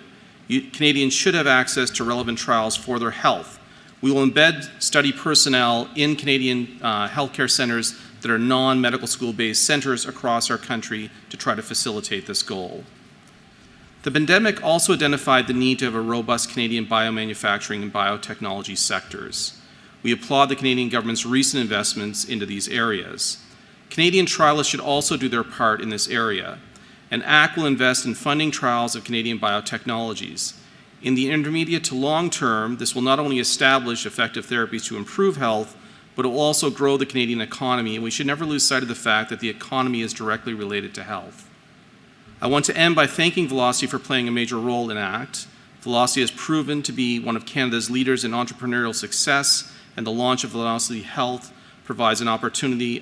Canadians should have access to relevant trials for their health. We will embed study personnel in Canadian healthcare centres that are non-medical school-based centres across our country to try to facilitate this goal. The pandemic also identified the need to have a robust Canadian biomanufacturing and biotechnology sectors. We applaud the Canadian government's recent investments into these areas. Canadian trialists should also do their part in this area, and ACT will invest in funding trials of Canadian biotechnologies. In the intermediate to long term, this will not only establish effective therapies to improve health, but it will also grow the Canadian economy, and we should never lose sight of the fact that the economy is directly related to health. I want to end by thanking Velocity for playing a major role in ACT. Velocity has proven to be one of Canada's leaders in entrepreneurial success, and the launch of Velocity Health provides an opportunity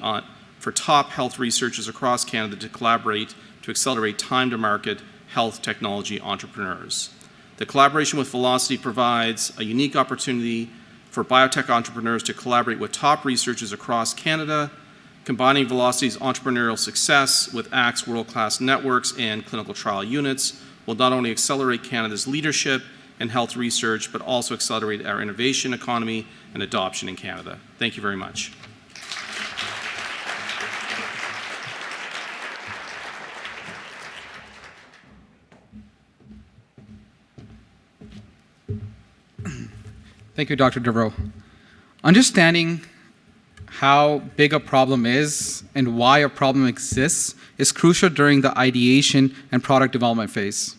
for top health researchers across Canada to collaborate to accelerate time-to-market health technology entrepreneurs. The collaboration with Velocity provides a unique opportunity for biotech entrepreneurs to collaborate with top researchers across Canada. Combining Velocity's entrepreneurial success with ACT's world-class networks and clinical trial units will not only accelerate Canada's leadership in health research, but also accelerate our innovation economy and adoption in Canada. Thank you very much. Thank you, Dr. Devereaux. Understanding how big a problem is and why a problem exists is crucial during the ideation and product development phase.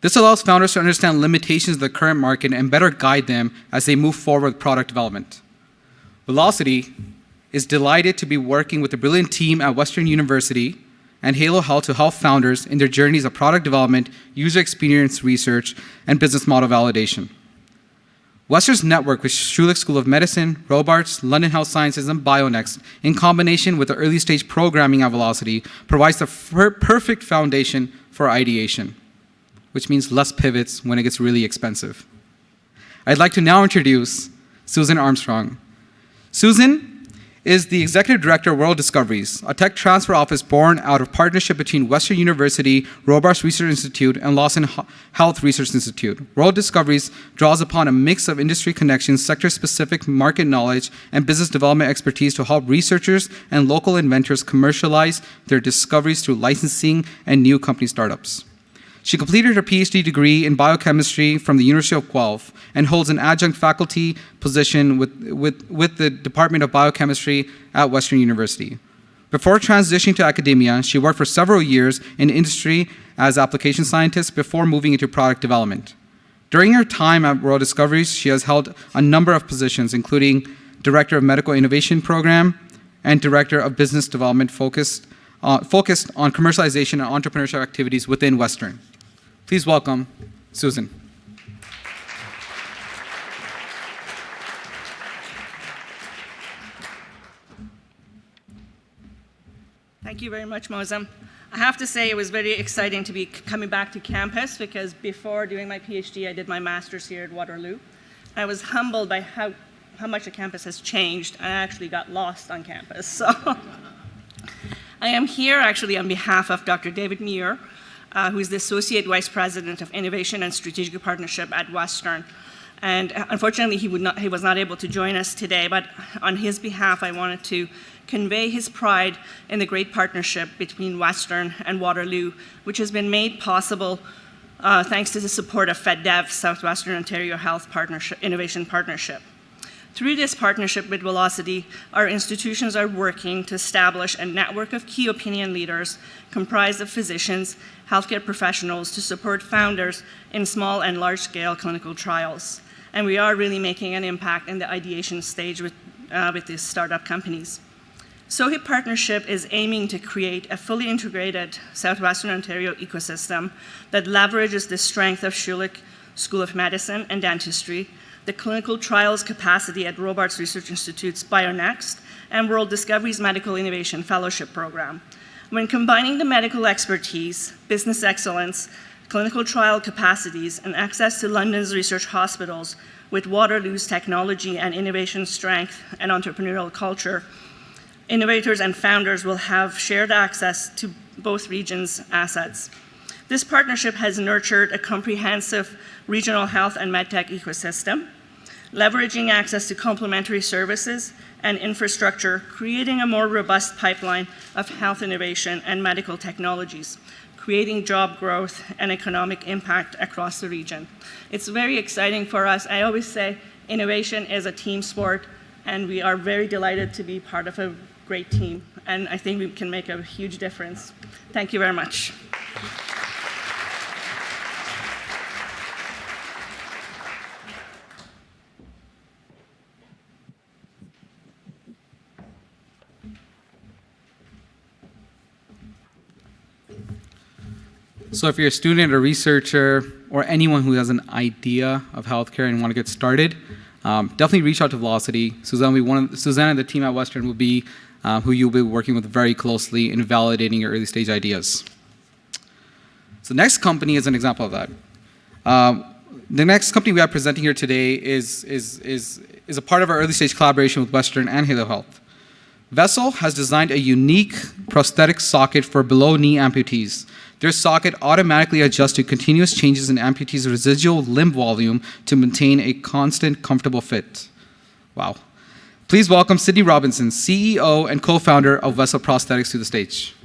This allows founders to understand limitations of the current market and better guide them as they move forward with product development. Velocity is delighted to be working with the brilliant team at Western University and Halo Health to help founders in their journeys of product development, user experience research, and business model validation. Western's network with Schulich School of Medicine, Robarts, London Health Sciences, and BioNext, in combination with the early stage programming at Velocity, provides the perfect foundation for ideation, which means less pivots when it gets really expensive. I'd like to now introduce Susan Armstrong. Susan is the Executive Director of World Discoveries, a tech transfer office born out of partnership between Western University, Robarts Research Institute, and Lawson Health Research Institute. World Discoveries draws upon a mix of industry connections, sector-specific market knowledge, and business development expertise to help researchers and local inventors commercialize their discoveries through licensing and new company startups. She completed her PhD degree in biochemistry from the University of Guelph and holds an adjunct faculty position with the Department of Biochemistry at Western University. Before transitioning to academia, she worked for several years in industry as application scientist before moving into product development. During her time at World Discoveries, she has held a number of positions, including Director of Medical Innovation Program and Director of Business Development focused on commercialization and entrepreneurship activities within Western. Please welcome Susan. Thank you very much, Mozam. I have to say it was very exciting to be coming back to campus because before doing my PhD, I did my master's here at Waterloo. I was humbled by how much the campus has changed. I actually got lost on campus. So I am here actually on behalf of Dr. David Muir, who is the Associate Vice President of Innovation and Strategic Partnership at Western. And unfortunately, he was not able to join us today, but on his behalf, I wanted to convey his pride in the great partnership between Western and Waterloo, which has been made possible thanks to the support of FedDev, Southwestern Ontario Health Innovation Partnership. Through this partnership with Velocity, our institutions are working to establish a network of key opinion leaders comprised of physicians, healthcare professionals to support founders in small and large-scale clinical trials. And we are really making an impact in the ideation stage with these startup companies. SOHIP Partnership is aiming to create a fully integrated Southwestern Ontario ecosystem that leverages the strength of Schulich School of Medicine and Dentistry, the clinical trials capacity at Robarts Research Institute's BioNext, and World Discovery's Medical Innovation Fellowship Program. When combining the medical expertise, business excellence, clinical trial capacities, and access to London's research hospitals with Waterloo's technology and innovation strength and entrepreneurial culture, innovators and founders will have shared access to both regions' assets. This partnership has nurtured a comprehensive regional health and medtech ecosystem, leveraging access to complementary services and infrastructure, creating a more robust pipeline of health innovation and medical technologies, creating job growth and economic impact across the region. It's very exciting for us. I always say innovation is a team sport, and we are very delighted to be part of a great team, and I think we can make a huge difference. Thank you very much. So if you're a student or researcher or anyone who has an idea of healthcare and want to get started, definitely reach out to Velocity. Suzanne and the team at Western will be who you'll be working with very closely in validating your early stage ideas. So the next company is an example of that. The next company we are presenting here today is a part of our early stage collaboration with Western and Halo Health. Vessel has designed a unique prosthetic socket for below-knee amputees. Their socket automatically adjusts to continuous changes in amputees' residual limb volume to maintain a constant, comfortable fit. Wow. Please welcome Sydney Robinson, CEO and co-founder of Vessel Prosthetics, to the stage.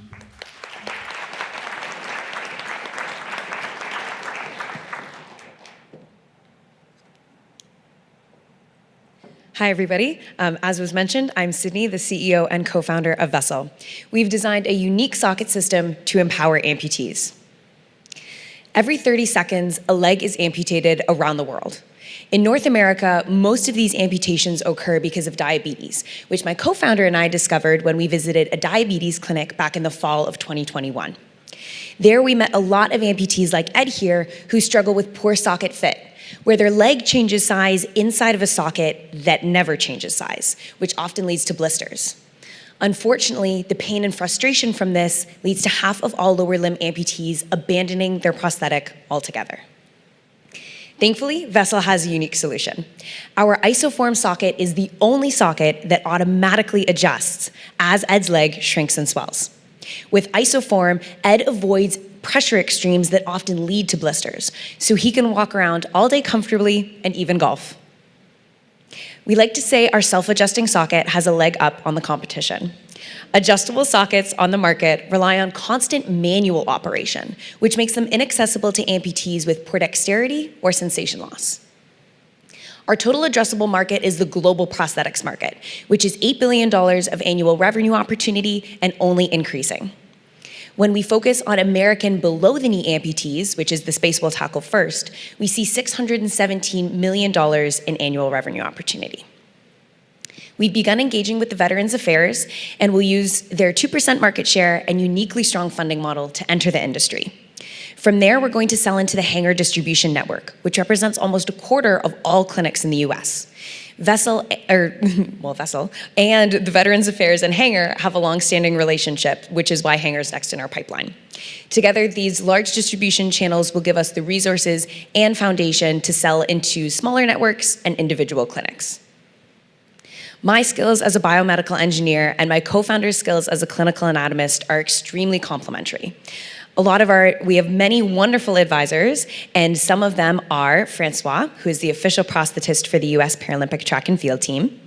Hi, everybody. As was mentioned, I'm Sydney, the CEO and co-founder of Vessel. We've designed a unique socket system to empower amputees. Every 30 seconds, a leg is amputated around the world. In North America, most of these amputations occur because of diabetes, which my co-founder and I discovered when we visited a diabetes clinic back in the fall of 2021. There, we met a lot of amputees like Ed here who struggle with poor socket fit, where their leg changes size inside of a socket that never changes size, which often leads to blisters. Unfortunately, the pain and frustration from this leads to half of all lower limb amputees abandoning their prosthetic altogether. Thankfully, Vessel has a unique solution. Our isoform socket is the only socket that automatically adjusts as Ed's leg shrinks and swells. With isoform, Ed avoids pressure extremes that often lead to blisters, so he can walk around all day comfortably and even golf. We like to say our self-adjusting socket has a leg up on the competition. Adjustable sockets on the market rely on constant manual operation, which makes them inaccessible to amputees with poor dexterity or sensation loss. Our total addressable market is the global prosthetics market, which is $8 billion of annual revenue opportunity and only increasing. When we focus on American below-the-knee amputees, which is the space we'll tackle first, we see $617 million in annual revenue opportunity. We've begun engaging with the Veterans Affairs and will use their 2% market share and uniquely strong funding model to enter the industry. From there, we're going to sell into the Hanger distribution network, which represents almost a quarter of all clinics in the US. Vessel and the Veterans Affairs and Hanger have a long-standing relationship, which is why Hanger's next in our pipeline. Together, these large distribution channels will give us the resources and foundation to sell into smaller networks and individual clinics. My skills as a biomedical engineer and my co-founder's skills as a clinical anatomist are extremely complementary. We have many wonderful advisors, and some of them are Francois, who is the official prosthetist for the US Paralympic track and field team,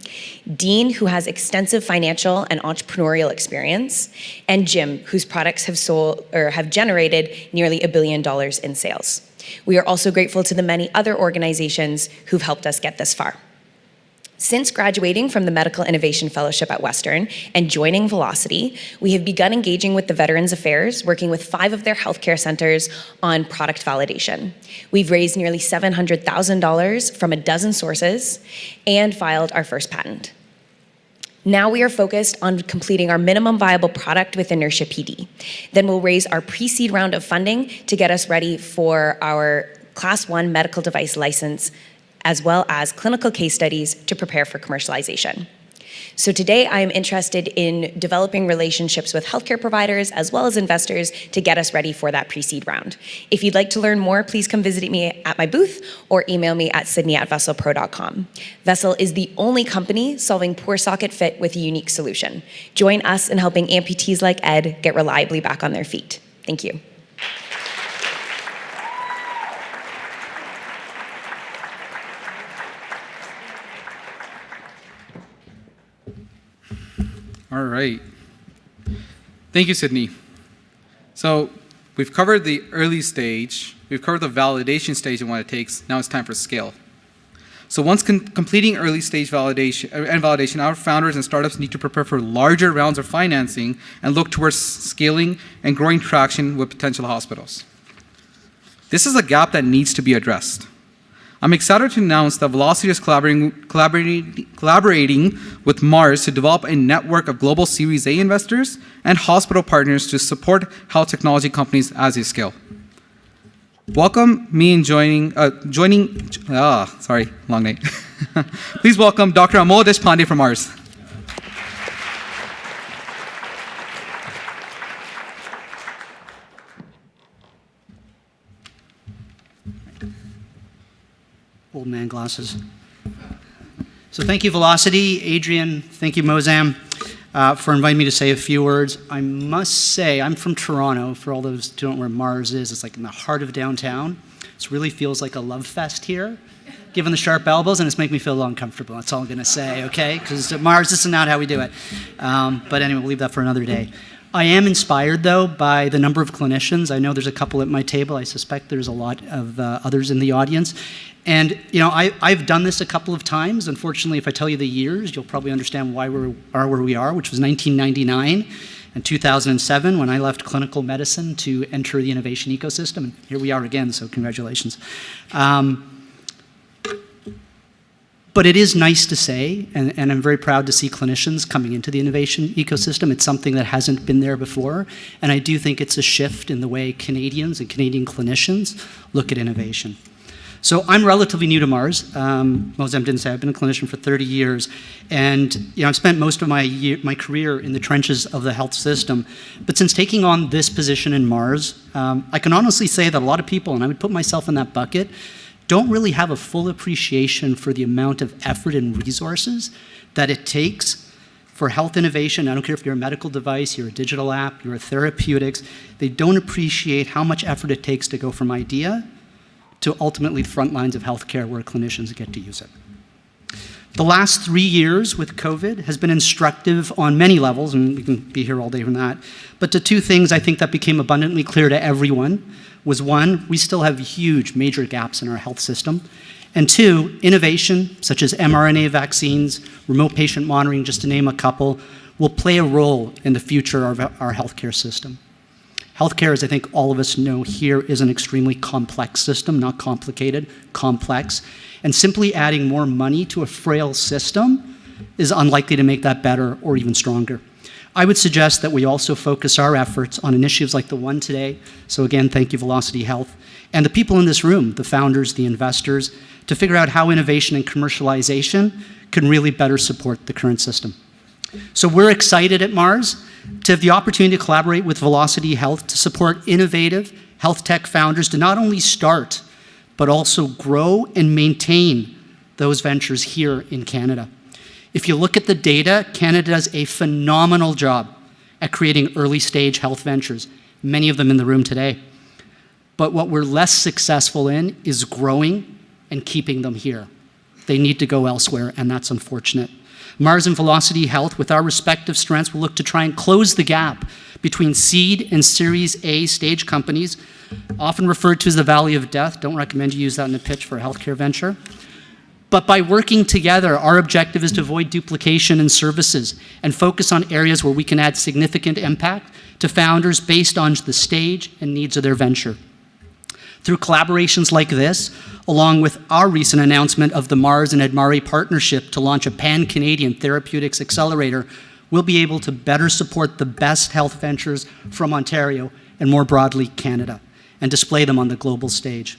Dean, who has extensive financial and entrepreneurial experience, and Jim, whose products have generated nearly $1 billion in sales. We are also grateful to the many other organizations who've helped us get this far. Since graduating from the Medical Innovation Fellowship at Western and joining Velocity, we have begun engaging with the Veterans Affairs, working with 5 of their healthcare centers on product validation. We've raised nearly $700,000 from a dozen sources and filed our first patent. Now we are focused on completing our minimum viable product with Inertia PD. Then we'll raise our pre-seed round of funding to get us ready for our Class 1 medical device license, as well as clinical case studies to prepare for commercialization. So today I am interested in developing relationships with healthcare providers as well as investors to get us ready for that pre-seed round. If you'd like to learn more, please come visit me at my booth or email me at sydney@vesselpro.com. Vessel is the only company solving poor socket fit with a unique solution. Join us in helping amputees like Ed get reliably back on their feet. Thank you. All right. Thank you, Sydney. So we've covered the early stage, we've covered the validation stage and what it takes. Now it's time for scale. So once completing early stage validation, our founders and startups need to prepare for larger rounds of financing and look towards scaling and growing traction with potential hospitals. This is a gap that needs to be addressed. I'm excited to announce that Velocity is collaborating with Mars to develop a network of global Series A investors and hospital partners to support health technology companies as they scale. Welcome me in long name. Please welcome Dr. Amol Deshpande from Mars. Old man glasses. So thank you, Velocity. Adrian, thank you, Mozam, for inviting me to say a few words. I must say, I'm from Toronto. For all those who don't know where Mars is, it's like in the heart of downtown. It really feels like a love fest here, given the sharp elbows, and it's making me feel a little uncomfortable. That's all I'm going to say, okay? Because at Mars, this is not how we do it. But anyway, we'll leave that for another day. I am inspired, though, by the number of clinicians. I know there's a couple at my table. I suspect there's a lot of others in the audience. And, you know, I've done this a couple of times. Unfortunately, if I tell you the years, you'll probably understand why we are where we are, which was 1999 and 2007 when I left clinical medicine to enter the innovation ecosystem. And here we are again, so congratulations. But it is nice to say, and I'm very proud to see clinicians coming into the innovation ecosystem. It's something that hasn't been there before, and I do think it's a shift in the way Canadians and Canadian clinicians look at innovation. So I'm relatively new to Mars. Mozam didn't say I've been a clinician for 30 years, and I've spent most of my career in the trenches of the health system. But since taking on this position in Mars, I can honestly say that a lot of people, and I would put myself in that bucket, don't really have a full appreciation for the amount of effort and resources that it takes for health innovation. I don't care if you're a medical device, you're a digital app, you're a therapeutics. They don't appreciate how much effort it takes to go from idea to ultimately the front lines of healthcare where clinicians get to use it. The last 3 years with COVID has been instructive on many levels, and we can be here all day on that. But the 2 things I think that became abundantly clear to everyone was 1, we still have huge major gaps in our health system, and 2, innovation such as mRNA vaccines, remote patient monitoring, just to name a couple, will play a role in the future of our healthcare system. Healthcare, as I think all of us know here, is an extremely complex system, not complicated, complex, and simply adding more money to a frail system is unlikely to make that better or even stronger. I would suggest that we also focus our efforts on initiatives like the one today. So again, thank you, Velocity Health, and the people in this room, the founders, the investors, to figure out how innovation and commercialization can really better support the current system. So we're excited at Mars to have the opportunity to collaborate with Velocity Health to support innovative health tech founders to not only start, but also grow and maintain those ventures here in Canada. If you look at the data, Canada does a phenomenal job at creating early stage health ventures. many of them in the room today. But what we're less successful in is growing and keeping them here. They need to go elsewhere, and that's unfortunate. Mars and Velocity Health, with our respective strengths, will look to try and close the gap between seed and Series A stage companies, often referred to as the Valley of Death. Don't recommend you use that in a pitch for a healthcare venture. But by working together, our objective is to avoid duplication in services and focus on areas where we can add significant impact to founders based on the stage and needs of their venture. Through collaborations like this, along with our recent announcement of the Mars and Edmari partnership to launch a pan-Canadian therapeutics accelerator, we'll be able to better support the best health ventures from Ontario and more broadly Canada and display them on the global stage.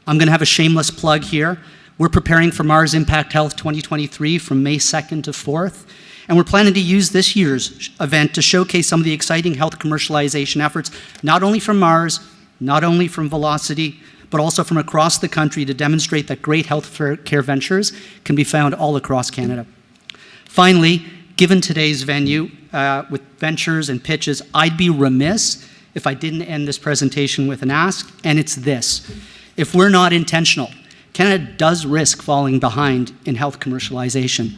I'm going to have a shameless plug here. We're preparing for Mars Impact Health 2023 from May 2nd to 4th, and we're planning to use this year's event to showcase some of the exciting health commercialization efforts, not only from Mars, not only from Velocity, but also from across the country to demonstrate that great health care ventures can be found all across Canada. Finally, given today's venue with ventures and pitches, I'd be remiss if I didn't end this presentation with an ask, and it's this. If we're not intentional, Canada does risk falling behind in health commercialization.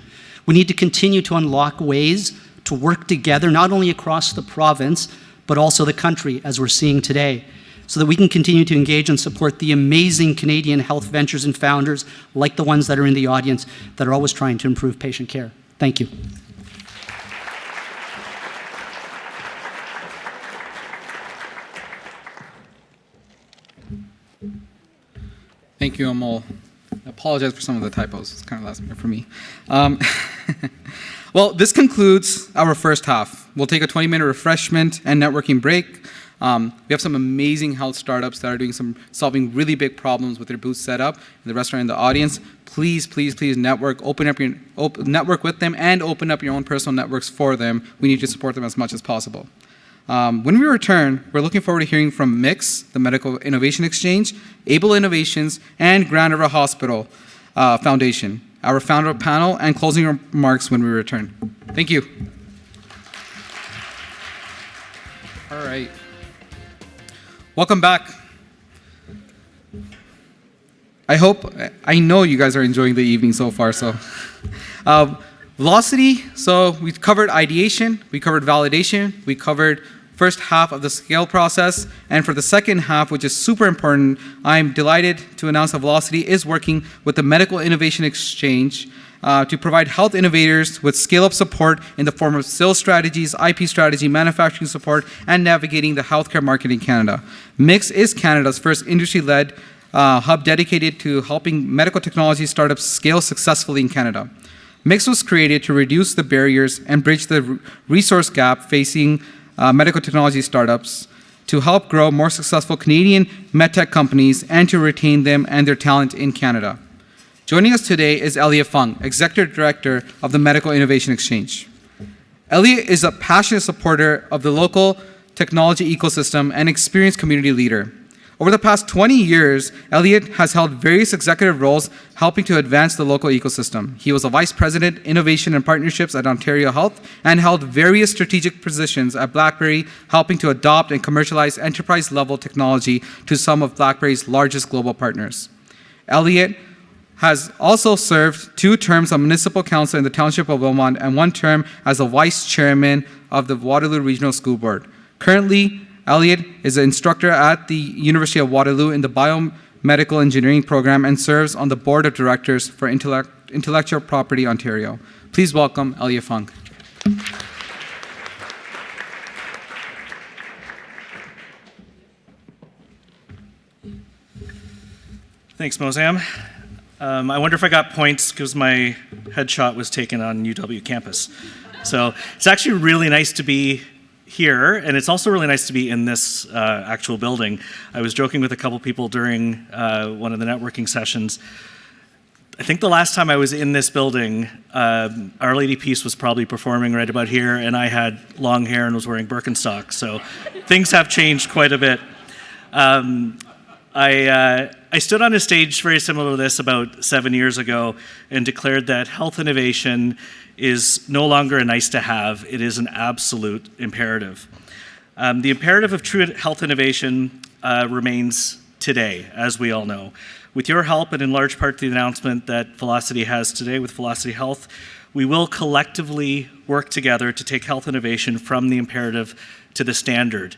We need to continue to unlock ways to work together, not only across the province, but also the country, as we're seeing today, so that we can continue to engage and support the amazing Canadian health ventures and founders, like the ones that are in the audience, that are always trying to improve patient care. Thank you. Thank you, Amol. I apologize for some of the typos. It's kind of last minute for me. Well, this concludes our first half. We'll take a 20-minute refreshment and networking break. We have some amazing health startups that are solving really big problems with their booth setup in the restaurant and the audience. Please, please, please network with them and open up your own personal networks for them. We need to support them as much as possible. When we return, we're looking forward to hearing from MIX, the Medical Innovation Exchange, Able Innovations, and Grand River Hospital Foundation, our founder panel, and closing remarks when we return. Thank you. All right. Welcome back. I know you guys are enjoying the evening so far. So, Velocity, so we covered ideation, we covered validation, we covered first half of the scale process, and for the second half, which is super important, I'm delighted to announce that Velocity is working with the Medical Innovation Exchange to provide health innovators with scale-up support in the form of sales strategies, IP strategy, manufacturing support, and navigating the healthcare market in Canada. MIX is Canada's first industry-led hub dedicated to helping medical technology startups scale successfully in Canada. MIX was created to reduce the barriers and bridge the resource gap facing medical technology startups, to help grow more successful Canadian medtech companies and to retain them and their talent in Canada. Joining us today is Elliot Fung, Executive Director of the Medical Innovation Exchange. Elliot is a passionate supporter of the local technology ecosystem and experienced community leader. Over the past 20 years, Elliot has held various executive roles helping to advance the local ecosystem. He was a Vice President, Innovation and Partnerships at Ontario Health and held various strategic positions at BlackBerry, helping to adopt and commercialize enterprise-level technology to some of BlackBerry's largest global partners. Elliot has also served 2 terms on municipal council in the Township of Wilmot and 1 term as a Vice Chairman of the Waterloo Regional School Board. Currently, Elliot is an instructor at the University of Waterloo in the Biomedical Engineering program and serves on the Board of Directors for Intellectual Property Ontario. Please welcome Elliot Fung. Thanks, Mozam. I wonder if I got points because my headshot was taken on UW campus. So it's actually really nice to be here, and it's also really nice to be in this actual building. I was joking with a couple people during one of the networking sessions. I think the last time I was in this building, Our Lady Peace was probably performing right about here, and I had long hair and was wearing Birkenstocks, so things have changed quite a bit. I stood on a stage very similar to this about 7 years ago and declared that health innovation is no longer a nice to have, it is an absolute imperative. The imperative of true health innovation remains today, as we all know. With your help, and in large part the announcement that Velocity has today with Velocity Health, we will collectively work together to take health innovation from the imperative to the standard.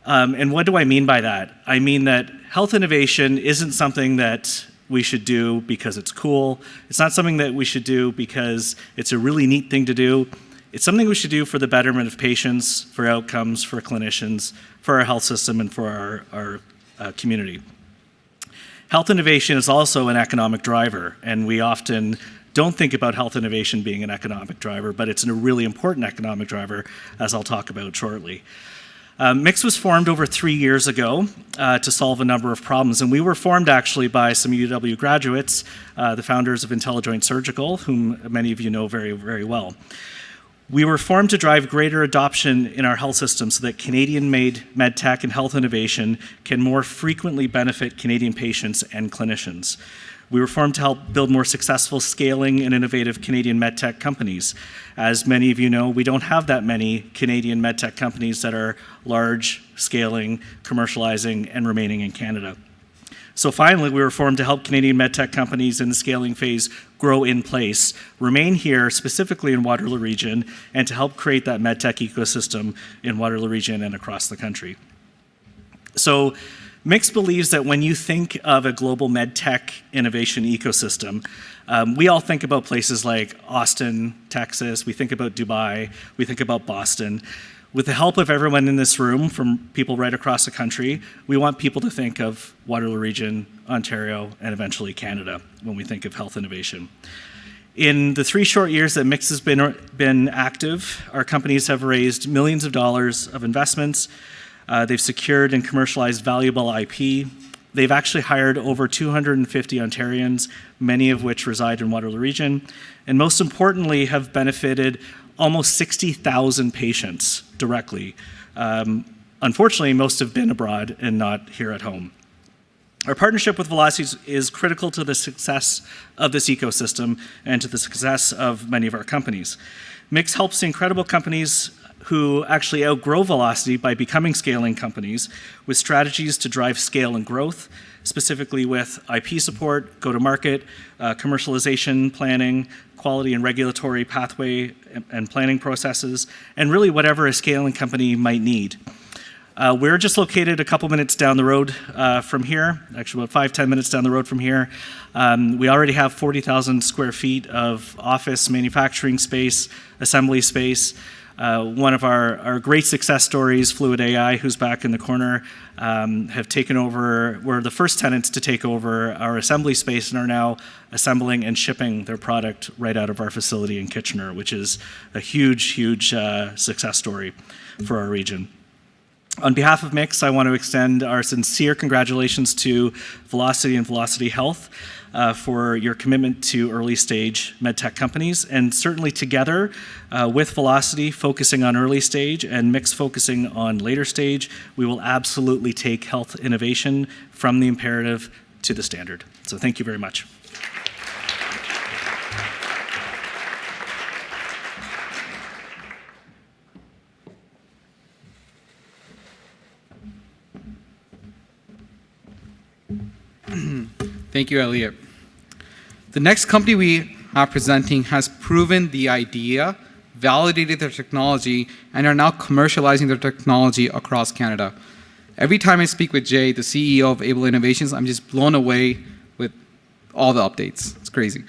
And what do I mean by that? I mean that health innovation isn't something that we should do because it's cool. It's not something that we should do because it's a really neat thing to do. It's something we should do for the betterment of patients, for outcomes, for clinicians, for our health system, and for our community. Health innovation is also an economic driver, and we often don't think about health innovation being an economic driver, but it's a really important economic driver, as I'll talk about shortly. MIX was formed over 3 years ago to solve a number of problems, and we were formed actually by some UW graduates, the founders of IntelliJoint Surgical, whom many of you know very, very well. We were formed to drive greater adoption in our health system so that Canadian-made medtech and health innovation can more frequently benefit Canadian patients and clinicians. We were formed to help build more successful scaling and innovative Canadian medtech companies. As many of you know, we don't have that many Canadian medtech companies that are large, scaling, commercializing, and remaining in Canada. So finally, we were formed to help Canadian medtech companies in the scaling phase grow in place, remain here, specifically in Waterloo region, and to help create that medtech ecosystem in Waterloo region and across the country. So MIX believes that when you think of a global medtech innovation ecosystem, we all think about places like Austin, Texas, we think about Dubai, we think about Boston. With the help of everyone in this room, from people right across the country, we want people to think of Waterloo region, Ontario, and eventually Canada when we think of health innovation. In the 3 short years that MIX has been active, our companies have raised millions of dollars of investments. They've secured and commercialized valuable IP. They've actually hired over 250 Ontarians, many of which reside in Waterloo region, and most importantly have benefited almost 60,000 patients directly. Unfortunately, most have been abroad and not here at home. Our partnership with Velocity is critical to the success of this ecosystem and to the success of many of our companies. MIX helps incredible companies who actually outgrow Velocity by becoming scaling companies with strategies to drive scale and growth, specifically with IP support, go-to-market, commercialization planning, quality and regulatory pathway and planning processes, and really whatever a scaling company might need. We're just located a couple minutes down the road from here, actually about 5-10 minutes down the road from here. We already have 40,000 square feet of office, manufacturing space, assembly space. One of our great success stories, Fluid AI, who's back in the corner, have taken over, we're the first tenants to take over our assembly space and are now assembling and shipping their product right out of our facility in Kitchener, which is a huge, huge success story for our region. On behalf of MIX, I want to extend our sincere congratulations to Velocity and Velocity Health for your commitment to early stage medtech companies, and certainly together with Velocity focusing on early stage and MIX focusing on later stage, we will absolutely take health innovation from the imperative to the standard. So thank you very much. Thank you, Elliot. The next company we are presenting has proven the idea, validated their technology, and are now commercializing their technology across Canada. Every time I speak with Jay, the CEO of Able Innovations, I'm just blown away with all the updates. It's crazy,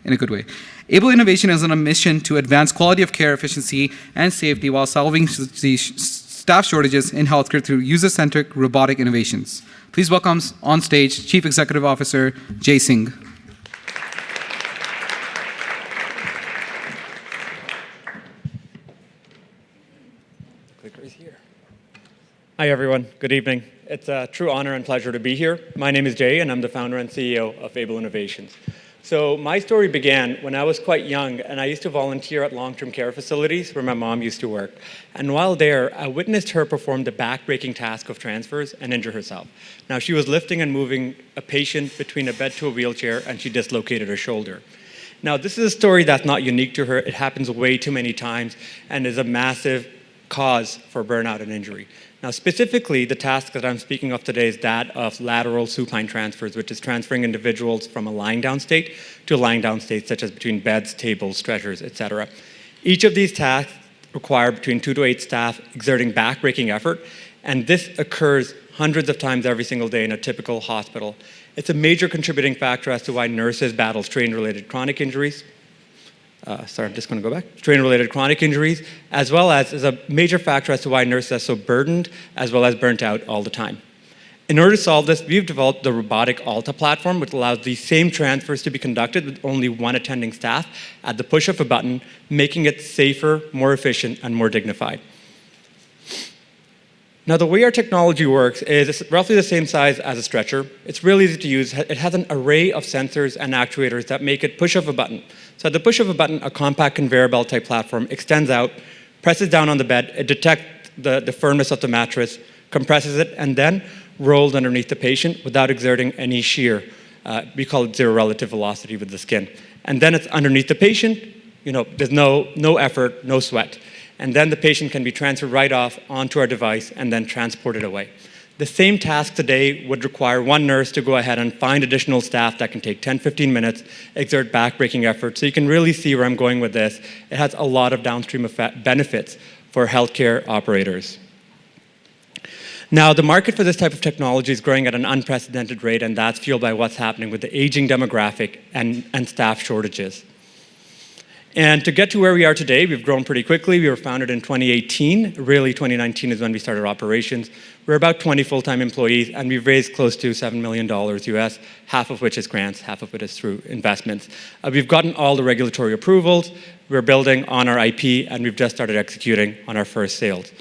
in a good way. Able Innovation is on a mission to advance quality of care, efficiency, and safety while solving the staff shortages in healthcare through user-centric robotic innovations. Please welcome on stage Chief Executive Officer Jay Singh. Click right here. Hi, everyone. Good evening. It's a true honor and pleasure to be here. My name is Jay, and I'm the founder and CEO of Able Innovations. So my story began when I was quite young, and I used to volunteer at long-term care facilities where my mom used to work. And while there, I witnessed her perform the back-breaking task of transfers and injure herself. Now, she was lifting and moving a patient between a bed to a wheelchair, and she dislocated her shoulder. Now, this is a story that's not unique to her. It happens way too many times and is a massive cause for burnout and injury. Now, specifically, the task that I'm speaking of today is that of lateral supine transfers, which is transferring individuals from a lying down state to a lying down state, such as between beds, tables, stretchers, etc. Each of these tasks require between 2 to 8 staff exerting back-breaking effort, and this occurs hundreds of times every single day in a typical hospital. It's a major contributing factor as to why nurses battle strain-related chronic injuries. I'm just going to go back. Strain-related chronic injuries, as well as is a major factor as to why nurses are so burdened as well as burnt out all the time. In order to solve this, we've developed the robotic Alta platform, which allows these same transfers to be conducted with only one attending staff at the push of a button, making it safer, more efficient, and more dignified. Now, the way our technology works is it's roughly the same size as a stretcher. It's really easy to use. It has an array of sensors and actuators that make it push of a button. So at the push of a button, a compact conveyor belt type platform extends out, presses down on the bed, it detects the firmness of the mattress, compresses it, and then rolls underneath the patient without exerting any shear. We call it zero relative velocity with the skin. And then it's underneath the patient, there's no effort, no sweat. And then the patient can be transferred right off onto our device and then transported away. The same task today would require one nurse to go ahead and find additional staff that can take 10, 15 minutes, exert back-breaking effort. So you can really see where I'm going with this. It has a lot of downstream benefits for healthcare operators. Now, the market for this type of technology is growing at an unprecedented rate, and that's fueled by what's happening with the aging demographic and staff shortages. And to get to where we are today, we've grown pretty quickly. We were founded in 2018. Really, 2019 is when we started operations. We're about 20 full-time employees, and we've raised close to $7 million US, half of which is grants, half of it is through investments. We've gotten all the regulatory approvals. We're building on our IP, and we've just started executing on our first sales.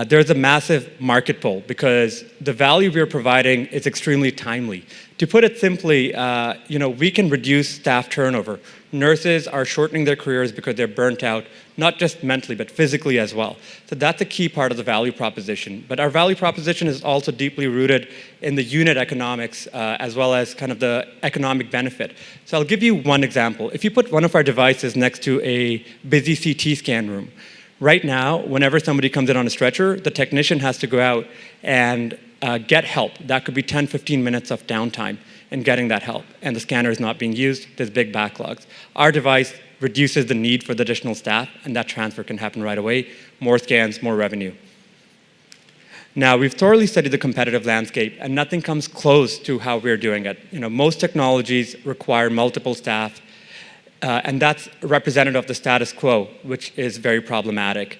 There's a massive market pull because the value we're providing is extremely timely. To put it simply, we can reduce staff turnover. Nurses are shortening their careers because they're burnt out, not just mentally, but physically as well. So that's a key part of the value proposition. But our value proposition is also deeply rooted in the unit economics as well as kind of the economic benefit. So I'll give you one example. If you put one of our devices next to a busy CT scan room, right now, whenever somebody comes in on a stretcher, the technician has to go out and get help. That could be 10, 15 minutes of downtime in getting that help. And the scanner is not being used. There's big backlogs. Our device reduces the need for the additional staff, and that transfer can happen right away. More scans, more revenue. Now, we've thoroughly studied the competitive landscape, and nothing comes close to how we're doing it. Most technologies require multiple staff, and that's representative of the status quo, which is very problematic.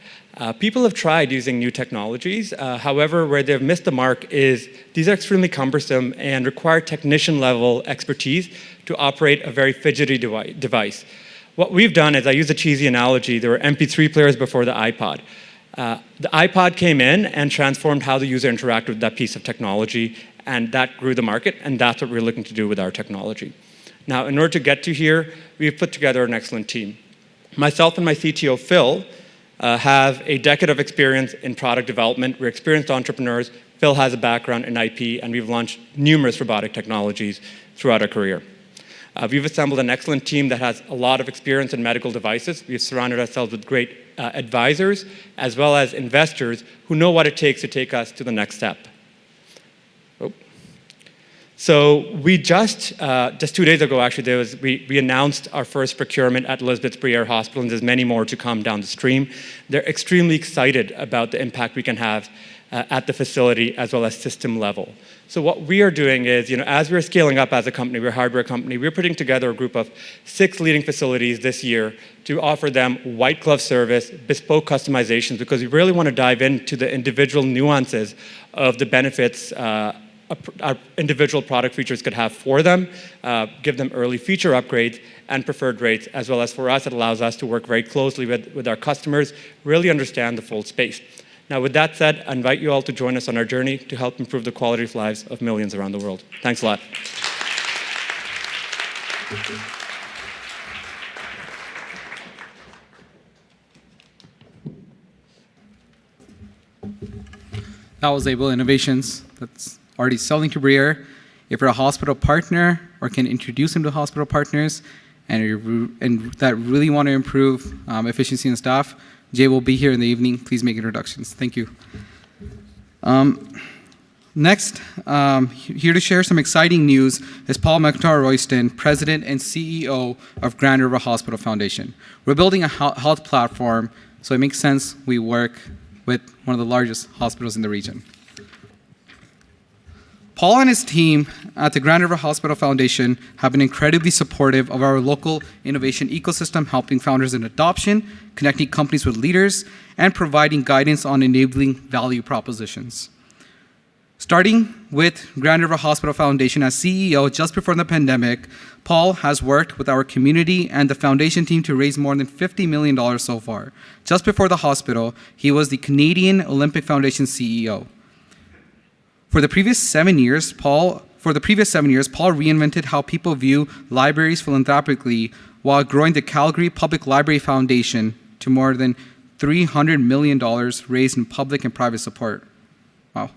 People have tried using new technologies. However, where they've missed the mark is these are extremely cumbersome and require technician-level expertise to operate a very fidgety device. What we've done is, I use a cheesy analogy, there were MP3 players before the iPod. The iPod came in and transformed how the user interacted with that piece of technology, and that grew the market, and that's what we're looking to do with our technology. Now, in order to get to here, we've put together an excellent team. Myself and my CTO, Phil, have a decade of experience in product development. We're experienced entrepreneurs. Phil has a background in IP, and we've launched numerous robotic technologies throughout our career. We've assembled an excellent team that has a lot of experience in medical devices. We've surrounded ourselves with great advisors, as well as investors who know what it takes to take us to the next step. So we just 2 days ago, actually, we announced our first procurement at Elizabeth Briere Hospital, and there's many more to come down the stream. They're extremely excited about the impact we can have at the facility as well as system level. So what we are doing is, as we're scaling up as a company, we're a hardware company, we're putting together a group of 6 leading facilities this year to offer them white glove service, bespoke customizations, because we really want to dive into the individual nuances of the benefits our individual product features could have for them, give them early feature upgrades and preferred rates, as well as for us, it allows us to work very closely with our customers, really understand the full space. Now, with that said, I invite you all to join us on our journey to help improve the quality of lives of millions around the world. Thanks a lot. That was Able Innovations. That's already selling to Briere. If you're a hospital partner or can introduce them to hospital partners and that really want to improve efficiency and staff, Jay will be here in the evening. Please make introductions. Thank you. Next, here to share some exciting news is Paul McIntyre-Royston, President and CEO of Grand River Hospital Foundation. We're building a health platform, so it makes sense we work with one of the largest hospitals in the region. Paul and his team at the Grand River Hospital Foundation have been incredibly supportive of our local innovation ecosystem, helping founders in adoption, connecting companies with leaders, and providing guidance on enabling value propositions. Starting with Grand River Hospital Foundation as CEO just before the pandemic, Paul has worked with our community and the foundation team to raise more than $50 million so far. Just before the hospital, he was the Canadian Olympic Foundation CEO. For the previous 7 years, Paul reinvented how people view libraries philanthropically while growing the Calgary Public Library Foundation to more than $300 million raised in public and private support. Wow.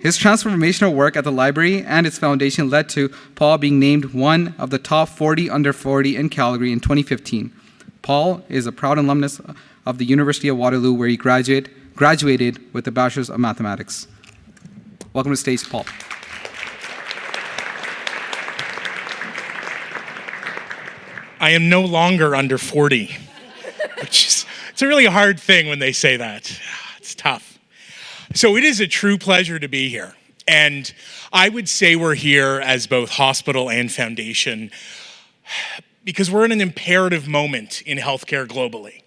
His transformational work at the library and its foundation led to Paul being named one of the top 40 under 40 in Calgary in 2015. Paul is a proud alumnus of the University of Waterloo, where he graduated with a Bachelor's of Mathematics. Welcome to the stage, Paul. I am no longer under 40, it's a really hard thing when they say that. It's tough. So it is a true pleasure to be here. And I would say we're here as both hospital and foundation because we're in an imperative moment in healthcare globally.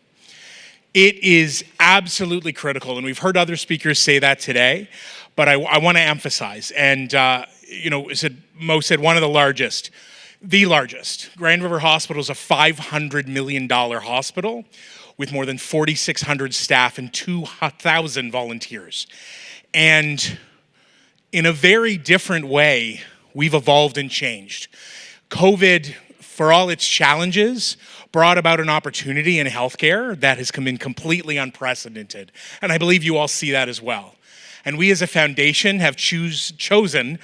It is absolutely critical, and we've heard other speakers say that today, but I want to emphasize, and Mo said one of the largest. Grand River Hospital is a $500 million hospital with more than 4,600 staff and 2,000 volunteers. And in a very different way, we've evolved and changed. COVID, for all its challenges, brought about an opportunity in healthcare that has been completely unprecedented. And I believe you all see that as well. And we as a foundation have chosen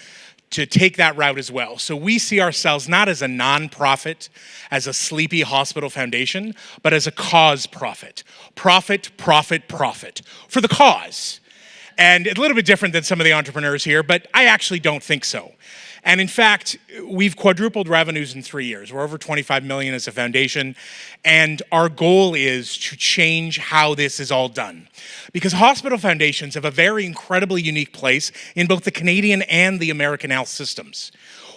to take that route as well. So we see ourselves not as a nonprofit, as a sleepy hospital foundation, but as a cause profit. Profit for the cause. And it's a little bit different than some of the entrepreneurs here, but I actually don't think so. And in fact, we've quadrupled revenues in 3 years. We're over 25 million as a foundation. And our goal is to change how this is all done. Because hospital foundations have a very incredibly unique place in both the Canadian and the American health systems.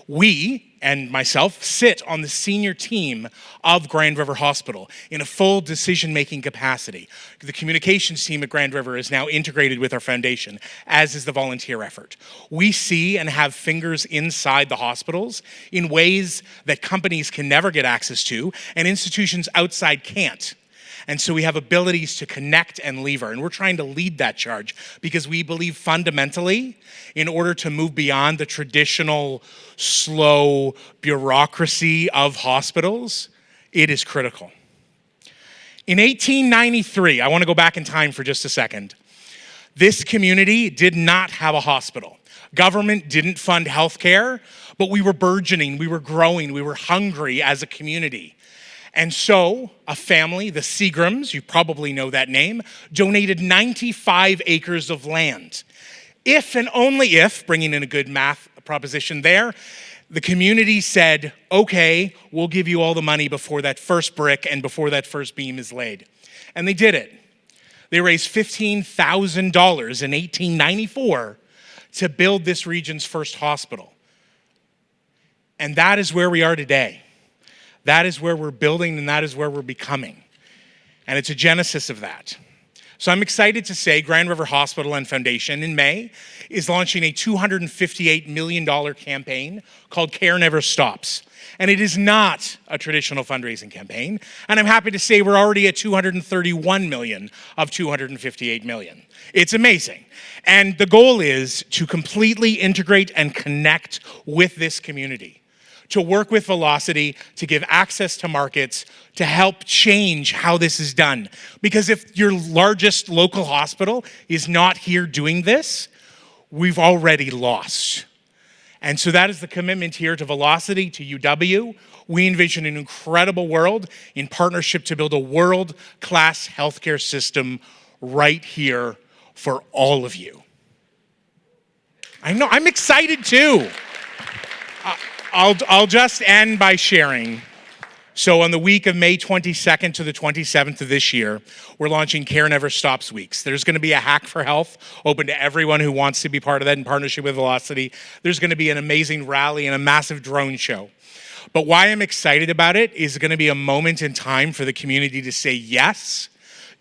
We, and myself, sit on the senior team of Grand River Hospital in a full decision-making capacity. The communications team at Grand River is now integrated with our foundation, as is the volunteer effort. We see and have fingers inside the hospitals in ways that companies can never get access to, and institutions outside can't. And so we have abilities to connect and lever, and we're trying to lead that charge because we believe fundamentally, in order to move beyond the traditional, slow bureaucracy of hospitals, it is critical. In 1893, I want to go back in time for just a second, this community did not have a hospital. Government didn't fund healthcare, but we were burgeoning, we were growing, we were hungry as a community. And so a family, the Seagrams, you probably know that name, donated 95 acres of land. If and only if, bringing in a good math proposition there, the community said, okay, we'll give you all the money before that first brick and before that first beam is laid. And they did it. They raised $15,000 in 1894 to build this region's first hospital. And that is where we are today. That is where we're building, and that is where we're becoming. And it's a genesis of that. So I'm excited to say Grand River Hospital and Foundation in May is launching a $258 million campaign called Care Never Stops. And it is not a traditional fundraising campaign. And I'm happy to say we're already at 231 million of 258 million. It's amazing. And the goal is to completely integrate and connect with this community, to work with Velocity, to give access to markets, to help change how this is done. Because if your largest local hospital is not here doing this, we've already lost. And so that is the commitment here to Velocity, to UW. We envision an incredible world in partnership to build a world-class healthcare system right here for all of you. I know, I'm excited too. I'll just end by sharing. So on the week of May 22nd to the 27th of this year, we're launching Care Never Stops Weeks. There's going to be a Hack for Health open to everyone who wants to be part of that in partnership with Velocity. There's going to be an amazing rally and a massive drone show. But why I'm excited about it is going to be a moment in time for the community to say yes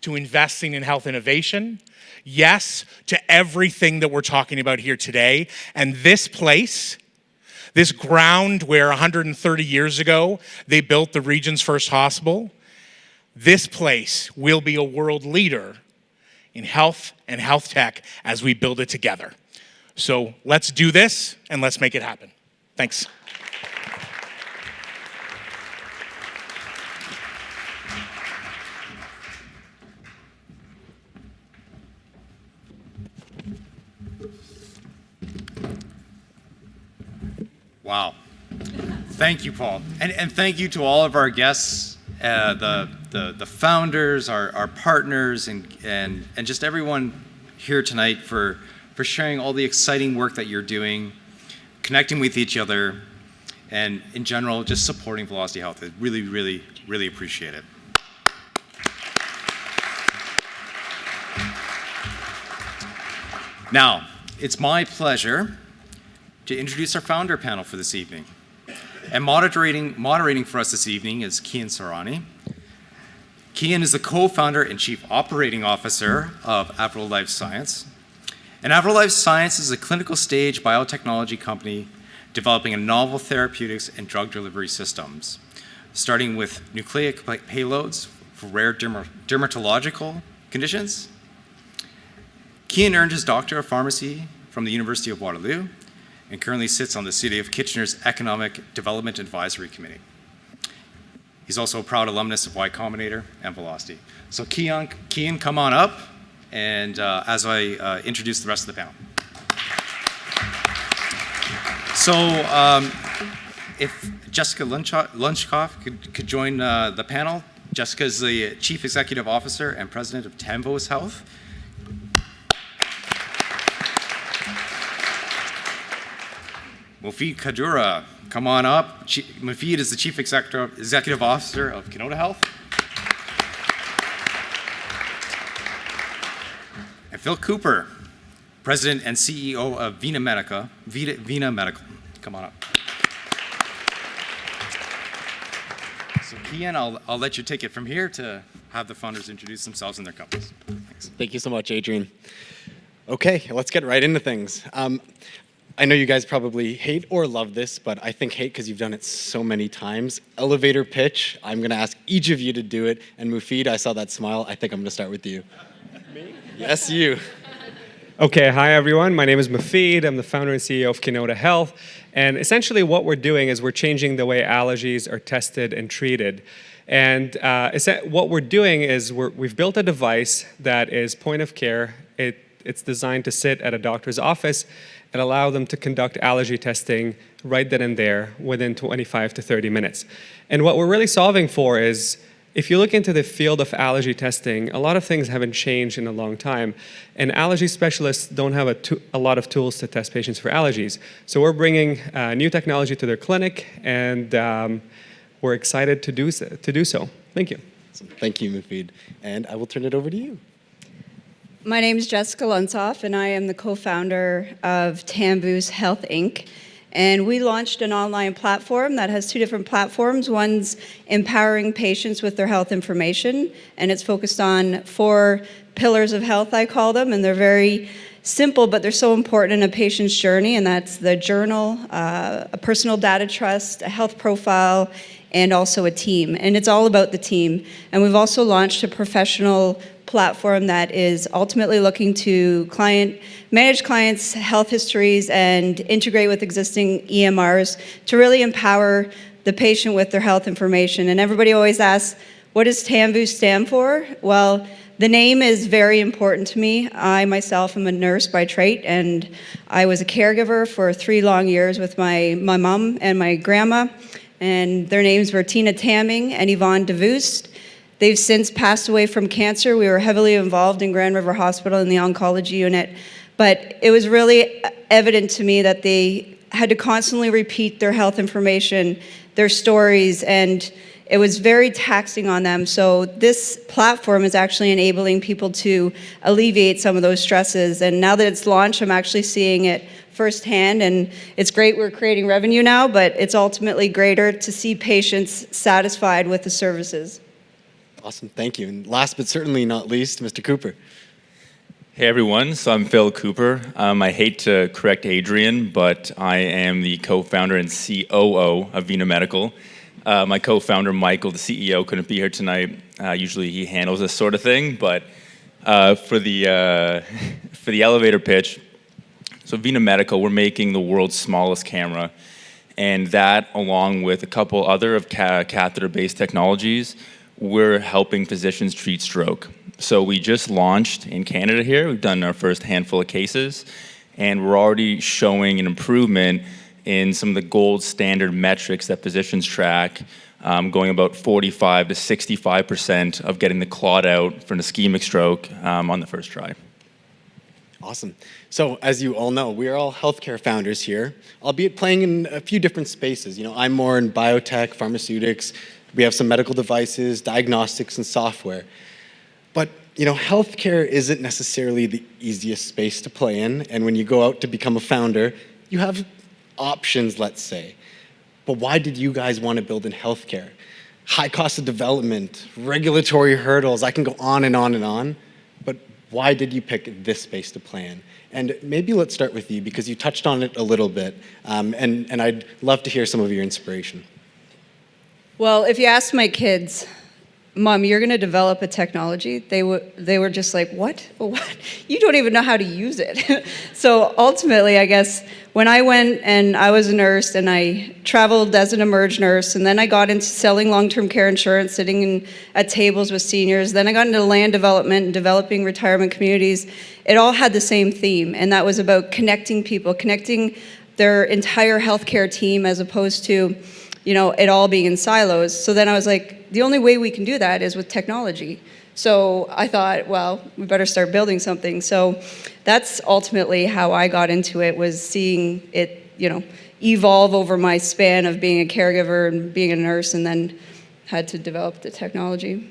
to investing in health innovation, yes to everything that we're talking about here today. And this place, this ground where 130 years ago they built the region's first hospital, this place will be a world leader in health and health tech as we build it together. So let's do this and let's make it happen. Thanks. Wow. Thank you, Paul. And thank you to all of our guests, the founders, our partners, and just everyone here tonight for sharing all the exciting work that you're doing, connecting with each other, and in general, just supporting Velocity Health. I really, really, really appreciate it. Now, it's my pleasure to introduce our founder panel for this evening. And moderating for us this evening is Kian Sarani. Kian is the co-founder and chief operating officer of Avro Life Science. And Avro Life Science is a clinical stage biotechnology company developing a novel therapeutics and drug delivery systems, starting with nucleic payloads for rare dermatological conditions. Kian earned his Doctor of Pharmacy from the University of Waterloo and currently sits on the City of Kitchener's Economic Development Advisory Committee. He's also a proud alumnus of Y Combinator and Velocity. So Kian, come on up, and as I introduce the rest of the panel. So if Jessica Lunchkoff could join the panel. Jessica is the Chief Executive Officer and President of Tambos Health. Mufid Kadura, come on up. Mufid is the Chief Executive Officer of Canada Health. And Phil Cooper, President and CEO of Vina Medical. Come on up. So Kian, I'll let you take it from here to have the founders introduce themselves and their companies. Thanks. Thank you so much, Adrian. Okay, let's get right into things. I know you guys probably hate or love this, but I think hate because you've done it so many times. Elevator pitch, I'm going to ask each of you to do it. And Mufid, I saw that smile. I think I'm going to start with you. Me? Yes, you. Okay, hi everyone. My name is Mufid. I'm the founder and CEO of Canada Health. And essentially what we're doing is we're changing the way allergies are tested and treated. And what we're doing is we've built a device that is point of care. It's designed to sit at a doctor's office and allow them to conduct allergy testing right then and there within 25 to 30 minutes. And what we're really solving for is, if you look into the field of allergy testing, a lot of things haven't changed in a long time. And allergy specialists don't have a lot of tools to test patients for allergies. So we're bringing new technology to their clinic, and we're excited to do so. Thank you. Thank you, Mufid. And I will turn it over to you. My name is Jessica Lunsoff, and I am the co-founder of Tambos Health, Inc. And we launched an online platform that has two different platforms. One's empowering patients with their health information, and it's focused on 4 pillars of health, I call them, and they're very simple, but they're so important in a patient's journey, and that's the journal, a personal data trust, a health profile, and also a team. And it's all about the team. And we've also launched a professional platform that is ultimately looking to manage clients' health histories and integrate with existing EMRs to really empower the patient with their health information. And everybody always asks, what does Tambos stand for? Well, the name is very important to me. I myself am a nurse by trade, and I was a caregiver for 3 long years with my mom and my grandma. and their names were Tina Tamming and Yvonne DeVoost. They've since passed away from cancer. We were heavily involved in Grand River Hospital in the oncology unit, but it was really evident to me that they had to constantly repeat their health information, their stories, and it was very taxing on them. So this platform is actually enabling people to alleviate some of those stresses. And now that it's launched, I'm actually seeing it firsthand, and it's great we're creating revenue now, but it's ultimately greater to see patients satisfied with the services. Awesome, thank you. And last but certainly not least, Mr. Cooper. Hey everyone, so I'm Phil Cooper. I hate to correct Adrian, but I am the co-founder and COO of Vena Medical. My co-founder, Michael, the CEO, couldn't be here tonight. Usually he handles this sort of thing, but for the elevator pitch, so Vena Medical, we're making the world's smallest camera, and that, along with a couple other of catheter-based technologies, we're helping physicians treat stroke. So we just launched in Canada here. We've done our first handful of cases, and we're already showing an improvement in some of the gold standard metrics that physicians track, going about 45 to 65% of getting the clot out for an ischemic stroke on the first try. Awesome. So as you all know, we are all healthcare founders here, albeit playing in a few different spaces. You know, I'm more in biotech, pharmaceutics. We have some medical devices, diagnostics, and software. But, you know, healthcare isn't necessarily the easiest space to play in. And when you go out to become a founder, you have options, let's say. But why did you guys want to build in healthcare? High cost of development, regulatory hurdles, I can go on and on and on. But why did you pick this space to play in? And maybe let's start with you, because you touched on it a little bit. And I'd love to hear some of your inspiration. Well, if you ask my kids, Mom, you're going to develop a technology, they were just like, what? What? You don't even know how to use it. So ultimately, I guess, when I went and I was a nurse and I traveled as an emerge nurse, and then I got into selling long-term care insurance, sitting at tables with seniors, then I got into land development and developing retirement communities, it all had the same theme, and that was about connecting people, connecting their entire healthcare team as opposed to, you know, it all being in silos. So then I was like, the only way we can do that is with technology. So I thought, well, we better start building something. So that's ultimately how I got into it, was seeing it, you know, evolve over my span of being a caregiver and being a nurse, and then had to develop the technology.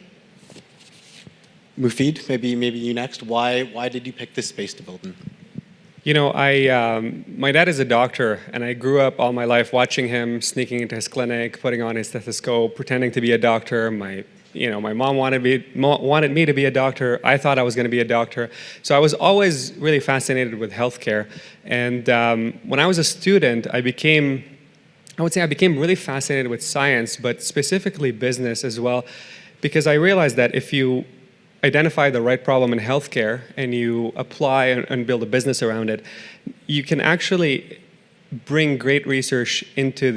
Mufid, maybe you next. Why did you pick this space to build in? You know, my dad is a doctor, and I grew up all my life watching him sneaking into his clinic, putting on his stethoscope, pretending to be a doctor. My mom wanted me to be a doctor. I thought I was going to be a doctor. So I was always really fascinated with healthcare. And when I was a student, I became really fascinated with science, but specifically business as well, because I realized that if you identify the right problem in healthcare and you apply and build a business around it, you can actually bring great research into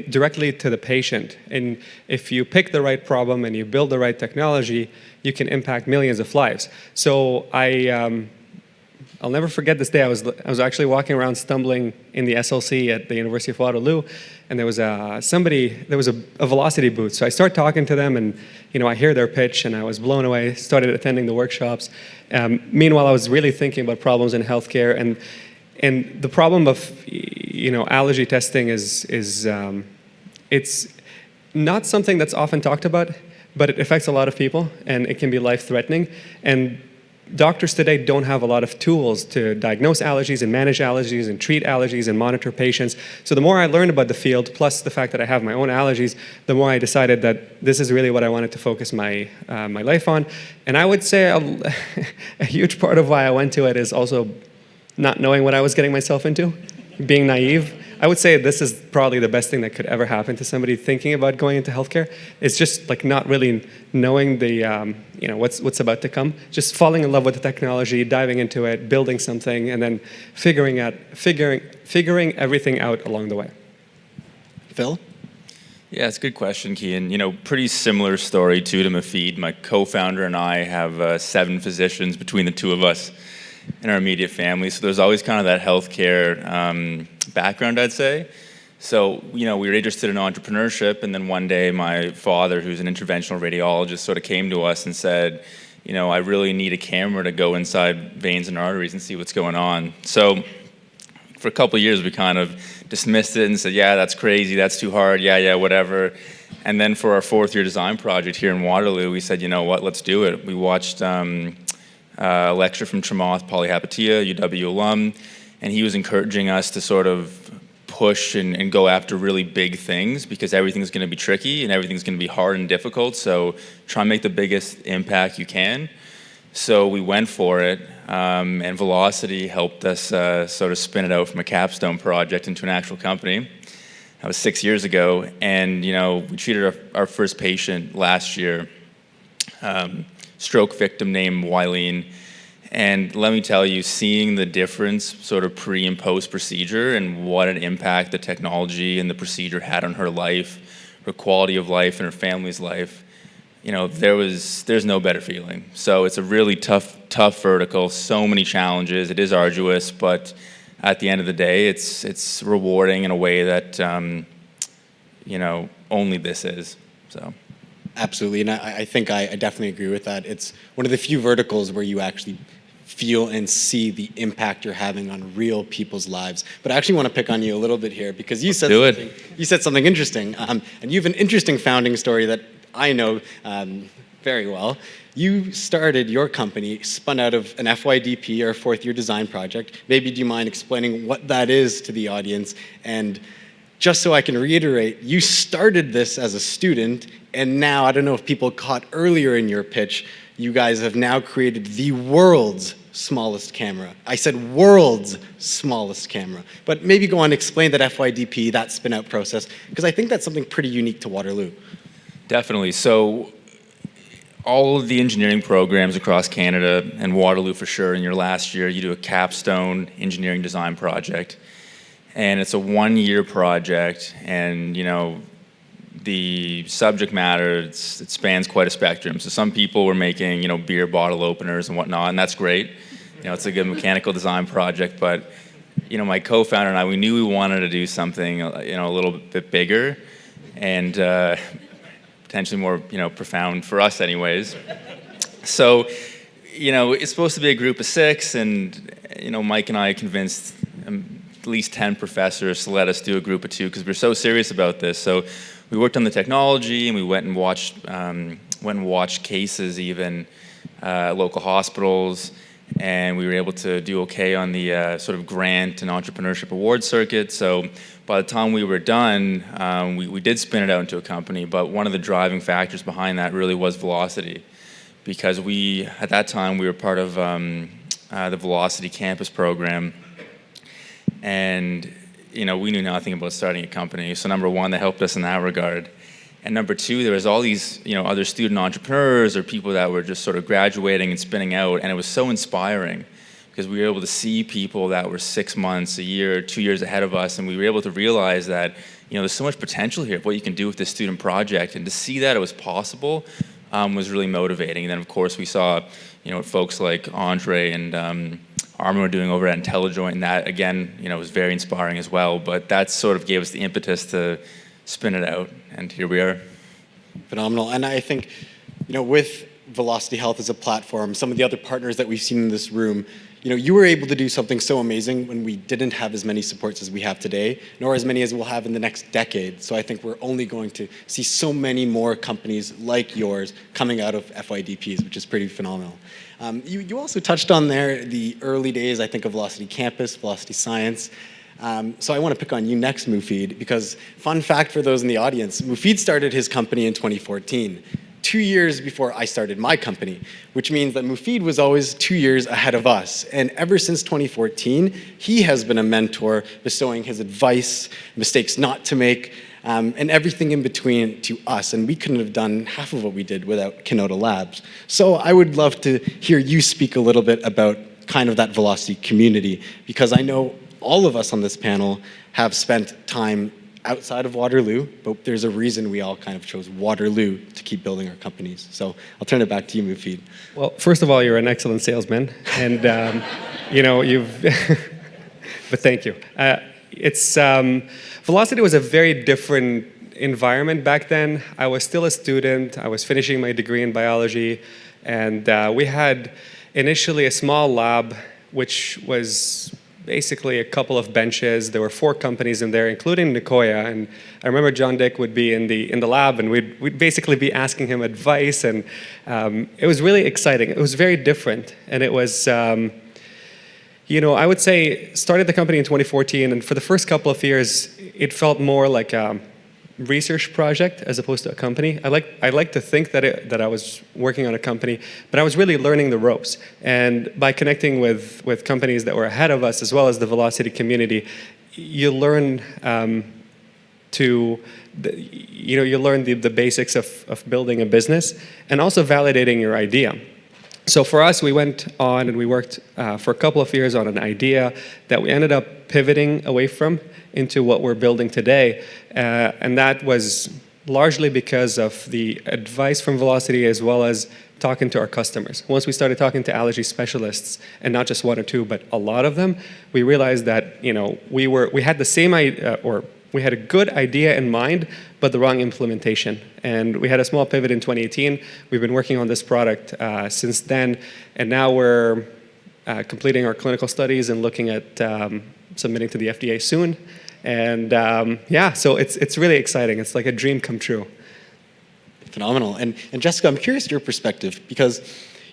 directly to the patient. And if you pick the right problem and you build the right technology, you can impact millions of lives. So I'll never forget this day. I was actually walking around stumbling in the SLC at the University of Waterloo, and there was a velocity booth. So I start talking to them, and I hear their pitch, and I was blown away. Started attending the workshops. Meanwhile, I was really thinking about problems in healthcare, and the problem of allergy testing is it's not something that's often talked about, but it affects a lot of people, and it can be life-threatening. And doctors today don't have a lot of tools to diagnose allergies and manage allergies and treat allergies and monitor patients. So the more I learned about the field, plus the fact that I have my own allergies, the more I decided that this is really what I wanted to focus my life on. And I would say a huge part of why I went to it is also not knowing what I was getting myself into, being naive. I would say this is probably the best thing that could ever happen to somebody thinking about going into healthcare. It's just like not really knowing the what's about to come. Just falling in love with the technology, diving into it, building something, and then figuring everything out along the way. Phil? Yeah, it's a good question, Kian. Pretty similar story to Mafid. My co-founder and I have 7 physicians between the two of us in our immediate family. So there's always kind of that healthcare background, I'd say. So, we were interested in entrepreneurship, and then one day my father, who's an interventional radiologist, sort of came to us and said, I really need a camera to go inside veins and arteries and see what's going on. So for a couple of years, we kind of dismissed it and said, yeah, that's crazy, that's too hard, yeah, whatever. And then for our fourth-year design project here in Waterloo, we said, you know what, let's do it. We watched a lecture from Chamath Palihapitiya, UW alum, and he was encouraging us to sort of push and go after really big things, because everything's going to be tricky and everything's going to be hard and difficult. So try and make the biggest impact you can. So we went for it, and Velocity helped us sort of spin it out from a capstone project into an actual company. That was 6 years ago, and we treated our first patient last year, stroke victim named Wileen. And let me tell you, seeing the difference sort of pre and post procedure and what an impact the technology and the procedure had on her life, her quality of life and her family's life, there's no better feeling. So it's a really tough vertical, so many challenges. It is arduous, but at the end of the day, it's rewarding in a way that, only this is, so. Absolutely, and I think I definitely agree with that. It's one of the few verticals where you actually feel and see the impact you're having on real people's lives. But I actually want to pick on you a little bit here, because you said something interesting, and you have an interesting founding story that I know very well. You started your company, spun out of an FYDP, or fourth-year design project. Maybe do you mind explaining what that is to the audience? And just so I can reiterate, you started this as a student, and now, I don't know if people caught earlier in your pitch, you guys have now created the world's smallest camera. I said world's smallest camera. But maybe go on and explain that FYDP, that spin-out process, because I think that's something pretty unique to Waterloo. Definitely. So all of the engineering programs across Canada, and Waterloo for sure, in your last year, you do a capstone engineering design project. And it's a 1-year project, and the subject matter, it spans quite a spectrum. So some people were making, beer bottle openers and whatnot, and that's great. It's a good mechanical design project, but, my co-founder and I, we knew we wanted to do something, a little bit bigger and potentially more, profound for us anyways. So, it's supposed to be a group of 6, and, Mike and I convinced at least 10 professors to let us do a group of 2, because we're so serious about this. So we worked on the technology, and we went and watched cases even at local hospitals, and we were able to do okay on the sort of grant and entrepreneurship award circuit. So by the time we were done, we did spin it out into a company, but one of the driving factors behind that really was Velocity, because at that time we were part of the Velocity campus program, and we knew nothing about starting a company. So number one, that helped us in that regard. And number two, there was all these, other student entrepreneurs or people that were just sort of graduating and spinning out. And it was so inspiring, because we were able to see people that were 6 months, a year, 2 years ahead of us. And we were able to realize that, there's so much potential here of what you can do with this student project. And to see that it was possible was really motivating. And then of course we saw, what folks like Andre and Armin were doing over at IntelliJoint, and that again, was very inspiring as well. But that sort of gave us the impetus to spin it out, and here we are. Phenomenal. And I think, with Velocity Health as a platform, some of the other partners that we've seen in this room, you were able to do something so amazing when we didn't have as many supports as we have today, nor as many as we'll have in the next decade. So I think we're only going to see so many more companies like yours coming out of FYDPs, which is pretty phenomenal. You also touched on there the early days, I think, of Velocity Campus, Velocity Science. So I want to pick on you next, Mufid, because fun fact for those in the audience, Mufid started his company in 2014, 2 years before I started my company, which means that Mufid was always 2 years ahead of us. And ever since 2014, he has been a mentor, bestowing his advice, mistakes not to make, and everything in between to us. And we couldn't have done half of what we did without Kenoda Labs. So I would love to hear you speak a little bit about kind of that Velocity community, because I know all of us on this panel have spent time outside of Waterloo, but there's a reason we all kind of chose Waterloo to keep building our companies. So I'll turn it back to you, Mufid. Well, first of all, you're an excellent salesman, and you've. But thank you. Velocity was a very different environment back then. I was still a student. I was finishing my degree in biology, and we had initially a small lab, which was basically a couple of benches. There were 4 companies in there, including Nicoya. And I remember John Dick would be in the lab, and we'd basically be asking him advice. And it was really exciting. It was very different, and it was. I would say started the company in 2014, and for the first couple of years, it felt more like a research project as opposed to a company. I like to think that I was working on a company, but I was really learning the ropes. And by connecting with companies that were ahead of us, as well as the Velocity community, you learn you learn the basics of building a business and also validating your idea. So for us, we went on and we worked for a couple of years on an idea that we ended up pivoting away from into what we're building today. And that was largely because of the advice from Velocity as well as talking to our customers. Once we started talking to allergy specialists, and not just 1 or 2, but a lot of them, we realized that we had the same idea, or we had a good idea in mind, but the wrong implementation. And we had a small pivot in 2018. We've been working on this product since then, and now we're completing our clinical studies and looking at submitting to the FDA soon. And so it's really exciting. It's like a dream come true. Phenomenal. And Jessica, I'm curious your perspective, because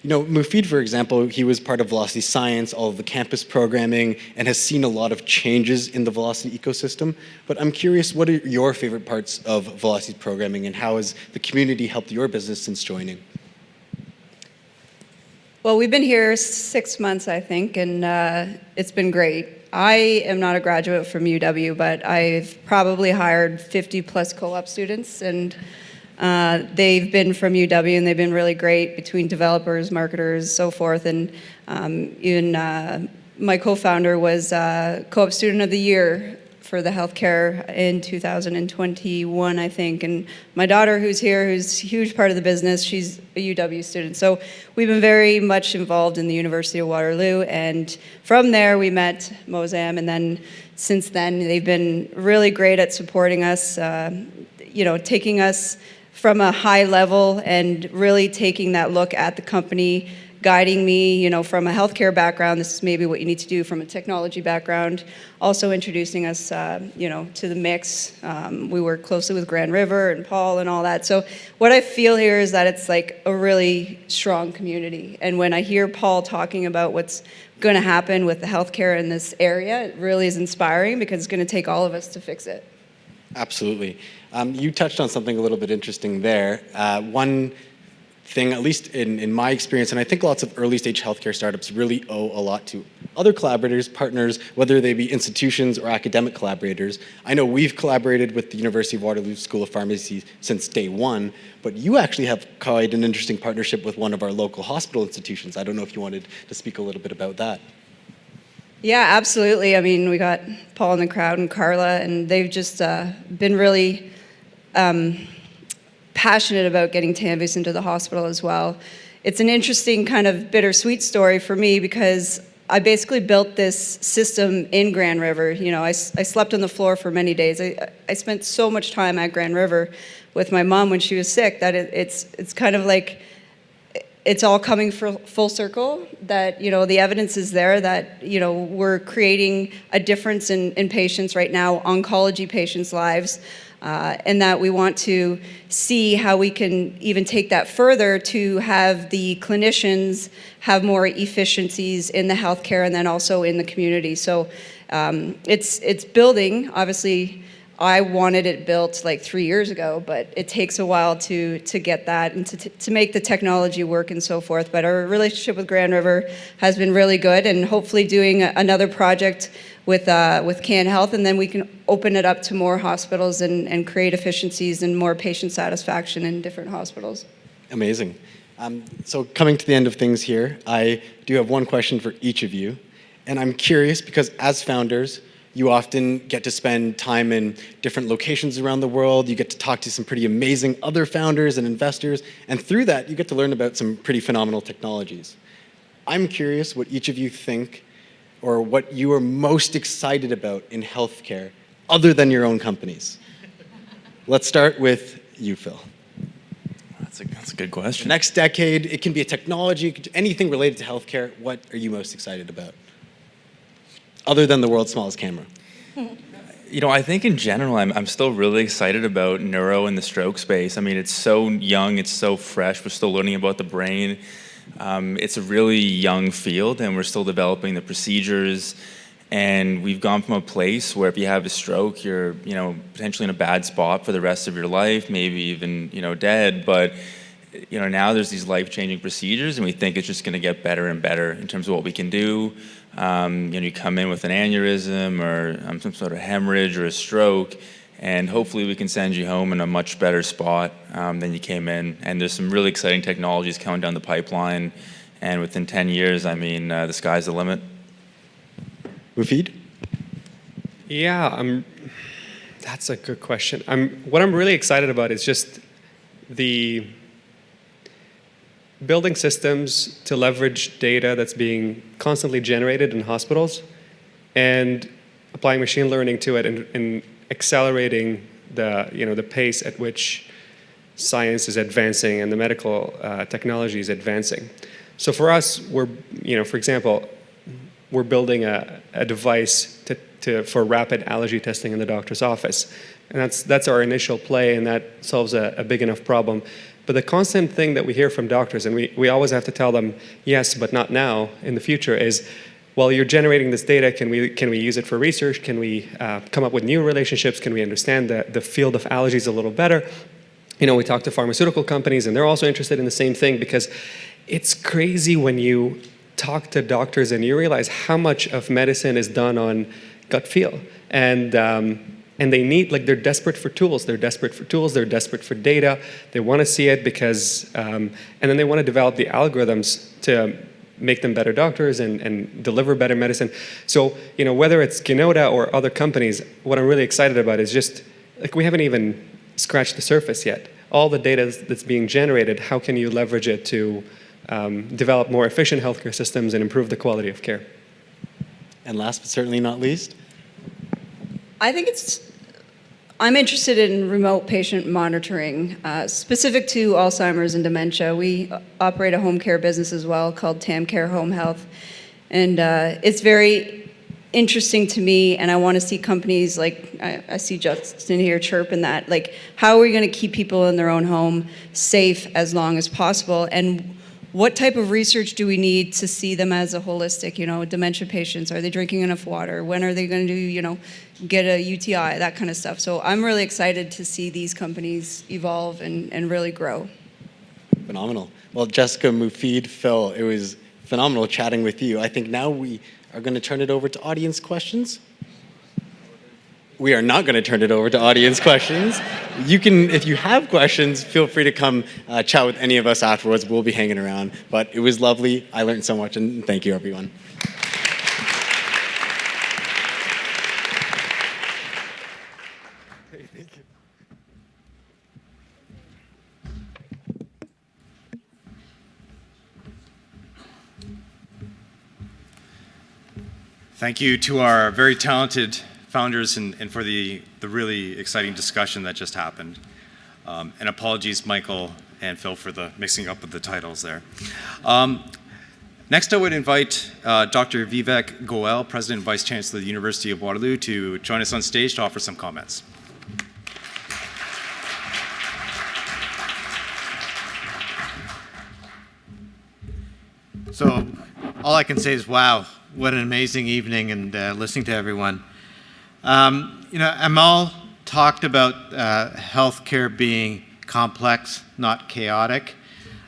Mufid, for example, he was part of Velocity Science, all of the campus programming, and has seen a lot of changes in the Velocity ecosystem. But I'm curious, what are your favorite parts of Velocity's programming, and how has the community helped your business since joining? Well, we've been here 6 months, I think, and it's been great. I am not a graduate from UW, but I've probably hired 50 plus co-op students, and they've been from UW, and they've been really great between developers, marketers, so forth. And even my co-founder was Co-op Student of the Year for the healthcare in 2021, I think. And my daughter, who's here, who's a huge part of the business, she's a UW student. So we've been very much involved in the University of Waterloo. And from there, we met Mozam. And then since then, they've been really great at supporting us, taking us from a high level and really taking that look at the company, guiding me, from a healthcare background, this is maybe what you need to do, from a technology background, also introducing us, to the mix. We work closely with Grand River and Paul and all that. So what I feel here is that it's like a really strong community. And when I hear Paul talking about what's going to happen with the healthcare in this area, it really is inspiring, because it's going to take all of us to fix it. Absolutely. You touched on something a little bit interesting there. One thing, at least in my experience, and I think lots of early stage healthcare startups really owe a lot to other collaborators, partners, whether they be institutions or academic collaborators. I know we've collaborated with the University of Waterloo School of Pharmacy since day one, but you actually have quite an interesting partnership with one of our local hospital institutions. I don't know if you wanted to speak a little bit about that. Yeah, absolutely. I mean, we got Paul in the crowd and Carla, and they've just been really passionate about getting Tanvus into the hospital as well. It's an interesting kind of bittersweet story for me, because I basically built this system in Grand River. I slept on the floor for many days. I spent so much time at Grand River with my mom when she was sick that it's kind of like it's all coming full circle, that the evidence is there that we're creating a difference in patients right now, oncology patients' lives, and that we want to see how we can even take that further to have the clinicians have more efficiencies in the healthcare and then also in the community. So it's building. Obviously, I wanted it built like 3 years ago, but it takes a while to get that and to make the technology work and so forth. But our relationship with Grand River has been really good, and hopefully doing another project with Can Health, and then we can open it up to more hospitals and create efficiencies and more patient satisfaction in different hospitals. Amazing. So coming to the end of things here, I do have one question for each of you. And I'm curious, because as founders, you often get to spend time in different locations around the world. You get to talk to some pretty amazing other founders and investors. And through that, you get to learn about some pretty phenomenal technologies. I'm curious what each of you think or what you are most excited about in healthcare other than your own companies? Let's start with you, Phil. That's a good question. The next decade, it can be a technology, anything related to healthcare. What are you most excited about? Other than the world's smallest camera. You know, I think in general, I'm still really excited about neuro and the stroke space. I mean, it's so young, it's so fresh. We're still learning about the brain. It's a really young field, and we're still developing the procedures. And we've gone from a place where if you have a stroke, you're, potentially in a bad spot for the rest of your life, maybe even, dead. But, now there's these life-changing procedures, and we think it's just going to get better and better in terms of what we can do. You come in with an aneurysm or some sort of hemorrhage or a stroke, and hopefully we can send you home in a much better spot than you came in. And there's some really exciting technologies coming down the pipeline, and within 10 years, the sky's the limit. Mufid? Yeah, that's a good question. What I'm really excited about is just the building systems to leverage data that's being constantly generated in hospitals and applying machine learning to it and accelerating the pace at which science is advancing and the medical technology is advancing. So for us, for example, we're building a device for rapid allergy testing in the doctor's office. And that's our initial play, and that solves a big enough problem. But the constant thing that we hear from doctors, and we always have to tell them, yes, but not now, in the future, is, well, you're generating this data, can we use it for research? Can we come up with new relationships? Can we understand the field of allergies a little better? We talk to pharmaceutical companies, and they're also interested in the same thing, because it's crazy when you talk to doctors and you realize how much of medicine is done on gut feel. And they need, they're desperate for tools. They're desperate for data. They want to see it because, and then they want to develop the algorithms to make them better doctors and deliver better medicine. So, whether it's Genoda or other companies, what I'm really excited about is just, we haven't even scratched the surface yet. All the data that's being generated, how can you leverage it to develop more efficient healthcare systems and improve the quality of care? And last but certainly not least? I'm interested in remote patient monitoring, specific to Alzheimer's and dementia. We operate a home care business as well called TamCare Home Health. And it's very interesting to me, and I want to see companies like, I see Justin here chirping that, how are we going to keep people in their own home safe as long as possible? And what type of research do we need to see them as a holistic, dementia patients? Are they drinking enough water? When are they going to, get a UTI, that kind of stuff. So I'm really excited to see these companies evolve and really grow. Phenomenal. Well, Jessica, Mufid, Phil, it was phenomenal chatting with you. I think now we are going to turn it over to audience questions. We are not going to turn it over to audience questions. You can, if you have questions, feel free to come chat with any of us afterwards. We'll be hanging around. But it was lovely. I learned so much, and thank you, everyone. Thank you to our very talented founders and for the really exciting discussion that just happened. And apologies, Michael and Phil, for the mixing up of the titles there. Next, I would invite Dr. Vivek Goel, President and Vice Chancellor of the University of Waterloo, to join us on stage to offer some comments. So all I can say is, wow, what an amazing evening, and listening to everyone. Amal talked about healthcare being complex, not chaotic.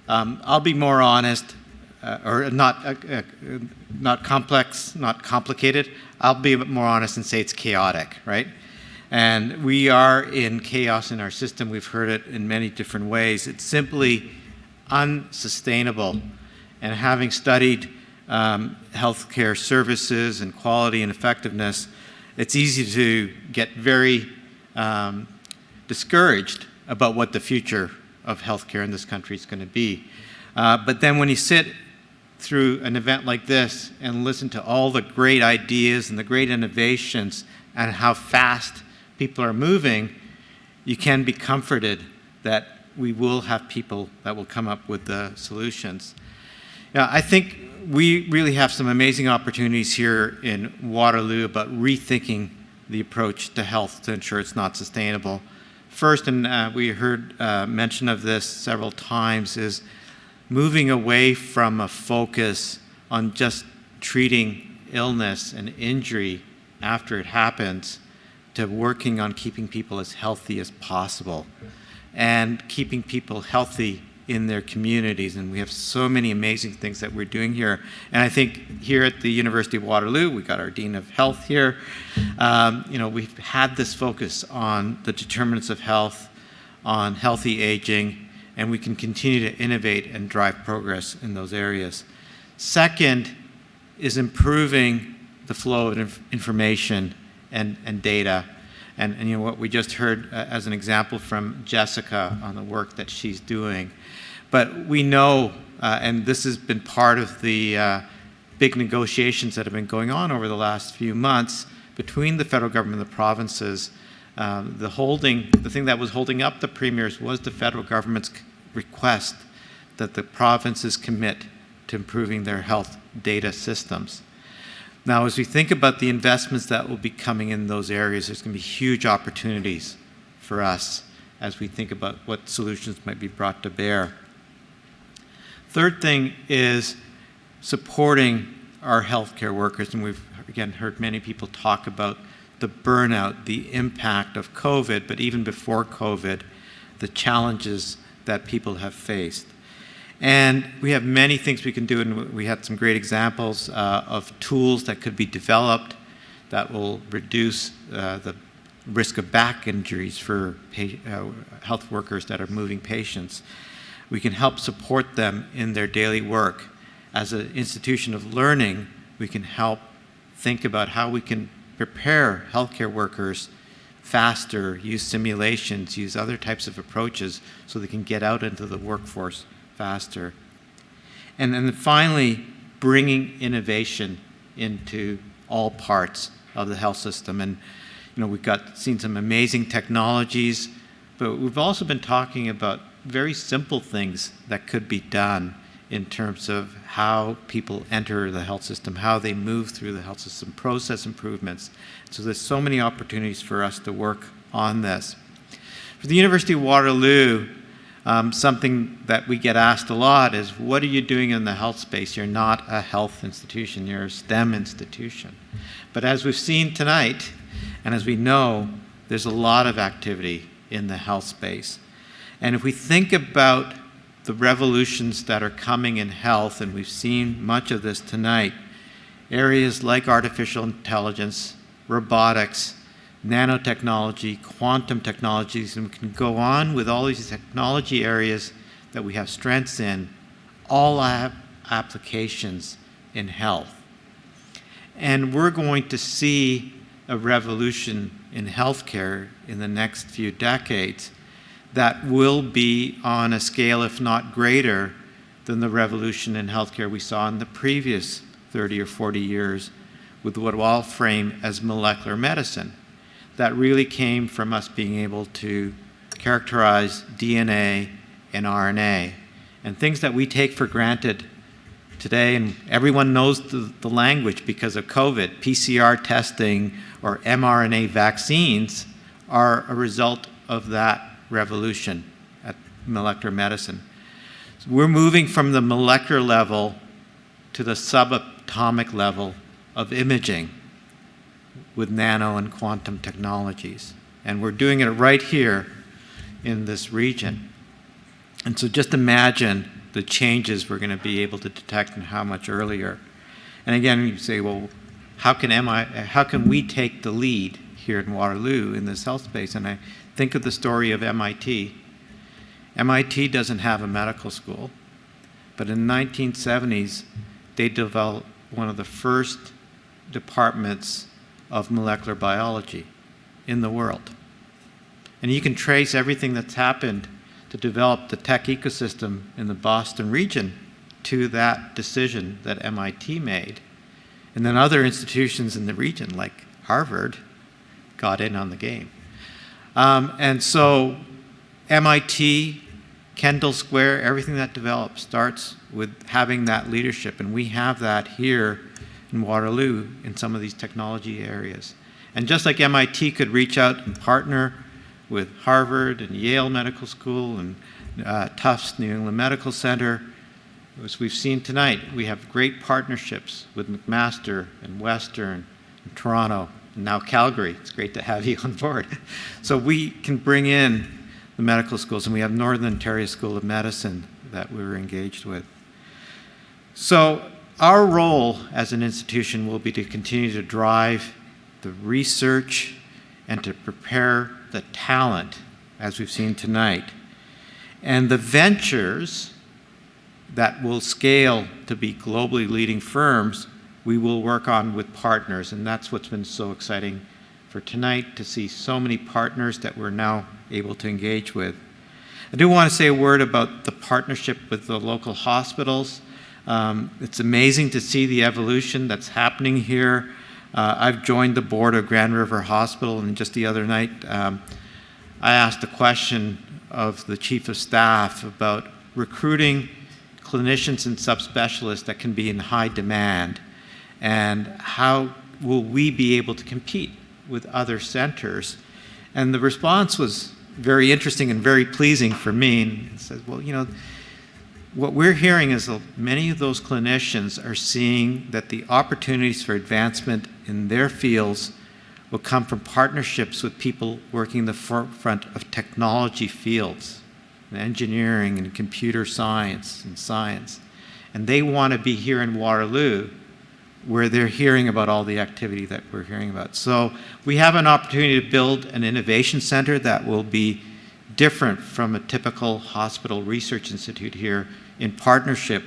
I'll be more honest, or not complex, not complicated. I'll be more honest and say it's chaotic, right? And we are in chaos in our system. We've heard it in many different ways. It's simply unsustainable. And having studied healthcare services and quality and effectiveness, it's easy to get very discouraged about what the future of healthcare in this country is going to be. But then when you sit through an event like this and listen to all the great ideas and the great innovations and how fast people are moving, you can be comforted that we will have people that will come up with the solutions. Yeah, I think we really have some amazing opportunities here in Waterloo about rethinking the approach to health to ensure it's not sustainable. First, and we heard mention of this several times, is moving away from a focus on just treating illness and injury after it happens to working on keeping people as healthy as possible and keeping people healthy in their communities. And we have so many amazing things that we're doing here. And I think here at the University of Waterloo, we got our Dean of Health here. We've had this focus on the determinants of health, on healthy aging, and we can continue to innovate and drive progress in those areas. Second is improving the flow of information and data. And what we just heard as an example from Jessica on the work that she's doing. But we know, and this has been part of the big negotiations that have been going on over the last few months between the federal government and the provinces, the thing that was holding up the premiers was the federal government's request that the provinces commit to improving their health data systems. Now, as we think about the investments that will be coming in those areas, there's going to be huge opportunities for us as we think about what solutions might be brought to bear. Third thing is supporting our healthcare workers, and we've again heard many people talk about the burnout, the impact of COVID, but even before COVID, the challenges that people have faced. And we have many things we can do, and we had some great examples of tools that could be developed that will reduce the risk of back injuries for health workers that are moving patients. We can help support them in their daily work. As an institution of learning, we can help think about how we can prepare healthcare workers faster, use simulations, use other types of approaches so they can get out into the workforce faster. And then finally, bringing innovation into all parts of the health system. And we've seen some amazing technologies, but we've also been talking about very simple things that could be done in terms of how people enter the health system, how they move through the health system, process improvements. So there's so many opportunities for us to work on this. For the University of Waterloo, something that we get asked a lot is, what are you doing in the health space? You're not a health institution, you're a STEM institution. But as we've seen tonight, and as we know, there's a lot of activity in the health space. And if we think about the revolutions that are coming in health, and we've seen much of this tonight, areas like artificial intelligence, robotics, nanotechnology, quantum technologies, and we can go on with all these technology areas that we have strengths in, all have applications in health. And we're going to see a revolution in healthcare in the next few decades that will be on a scale, if not greater, than the revolution in healthcare we saw in the previous 30 or 40 years with what I'll frame as molecular medicine. That really came from us being able to characterize DNA and RNA, and things that we take for granted today, and everyone knows the language because of COVID. PCR testing or mRNA vaccines are a result of that revolution at molecular medicine. So we're moving from the molecular level to the subatomic level of imaging with nano and quantum technologies. And we're doing it right here in this region. And so just imagine the changes we're going to be able to detect and how much earlier. And again, you say, well, how can we take the lead here in Waterloo in this health space? And I think of the story of MIT. MIT doesn't have a medical school, but in the 1970s, they developed one of the first departments of molecular biology in the world. And you can trace everything that's happened to develop the tech ecosystem in the Boston region to that decision that MIT made. And then other institutions in the region, like Harvard, got in on the game. And so MIT, Kendall Square, everything that develops starts with having that leadership. And we have that here in Waterloo in some of these technology areas. And just like MIT could reach out and partner with Harvard and Yale Medical School and Tufts New England Medical Center, as we've seen tonight, we have great partnerships with McMaster and Western and Toronto and now Calgary. It's great to have you on board. So we can bring in the medical schools, and we have Northern Ontario School of Medicine that we're engaged with. So our role as an institution will be to continue to drive the research and to prepare the talent, as we've seen tonight. And the ventures that will scale to be globally leading firms, we will work on with partners. And that's what's been so exciting for tonight, to see so many partners that we're now able to engage with. I do want to say a word about the partnership with the local hospitals. It's amazing to see the evolution that's happening here. I've joined the board of Grand River Hospital, and just the other night, I asked a question of the chief of staff about recruiting clinicians and subspecialists that can be in high demand, and how will we be able to compete with other centers. And the response was very interesting and very pleasing for me. And it says, well, you know, what we're hearing is that many of those clinicians are seeing that the opportunities for advancement in their fields will come from partnerships with people working in the forefront of technology fields, engineering and computer science and science. And they want to be here in Waterloo, where they're hearing about all the activity that we're hearing about. So we have an opportunity to build an innovation center that will be different from a typical hospital research institute here, in partnership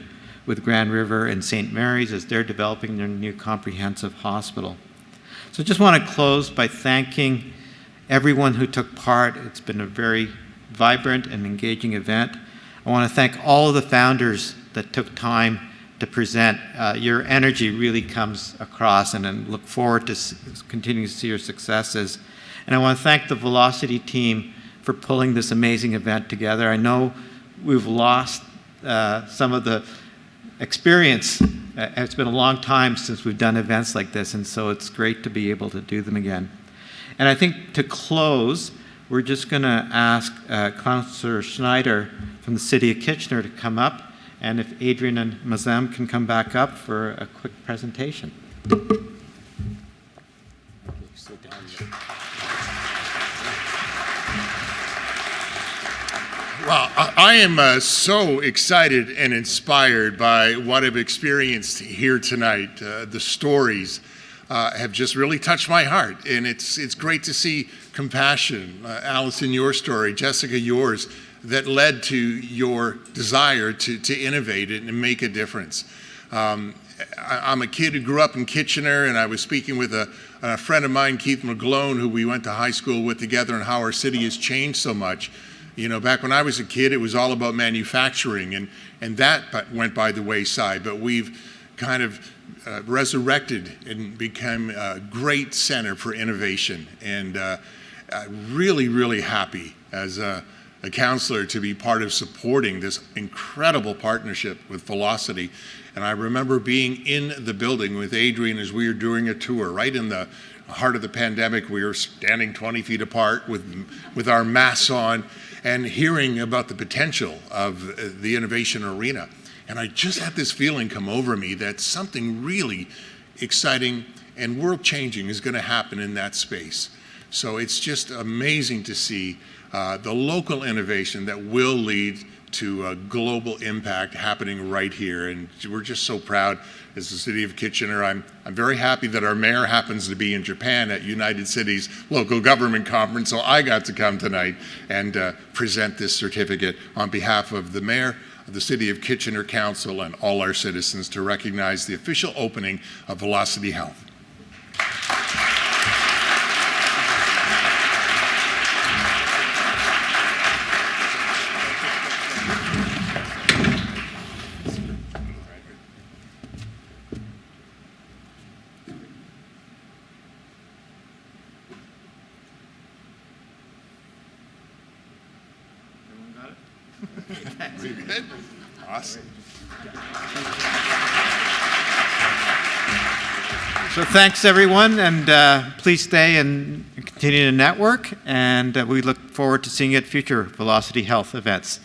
with Grand River and St. Mary's as they're developing their new comprehensive hospital. So I just want to close by thanking everyone who took part. It's been a very vibrant and engaging event. I want to thank all of the founders that took time to present. Your energy really comes across, and I look forward to continuing to see your successes. And I want to thank the Velocity team for pulling this amazing event together. I know we've lost some of the experience. It's been a long time since we've done events like this, and so it's great to be able to do them again. And I think to close, we're just going to ask Councillor Schneider from the City of Kitchener to come up, and if Adrian and Mazem can come back up for a quick presentation. Well, I am so excited and inspired by what I've experienced here tonight. The stories have just really touched my heart, and it's great to see compassion. Allison, your story, Jessica, yours, that led to your desire to innovate and make a difference. I'm a kid who grew up in Kitchener, and I was speaking with a friend of mine, Keith McGlone, who we went to high school with together, and how our city has changed so much. You know, back when I was a kid, it was all about manufacturing, and that went by the wayside, but we've kind of resurrected and become a great center for innovation. And really, really happy as a counselor to be part of supporting this incredible partnership with Velocity. And I remember being in the building with Adrian as we were doing a tour, right in the heart of the pandemic. We were standing 20 feet apart with our masks on and hearing about the potential of the innovation arena. And I just had this feeling come over me that something really exciting and world-changing is going to happen in that space. So it's just amazing to see the local innovation that will lead to a global impact happening right here. And we're just so proud as the City of Kitchener. I'm very happy that our mayor happens to be in Japan at United Cities Local Government Conference, so I got to come tonight and present this certificate on behalf of the mayor of the City of Kitchener Council and all our citizens to recognize the official opening of Velocity Health. Very good. Awesome. So thanks, everyone, and please stay and continue to network, and we look forward to seeing you at future Velocity Health events.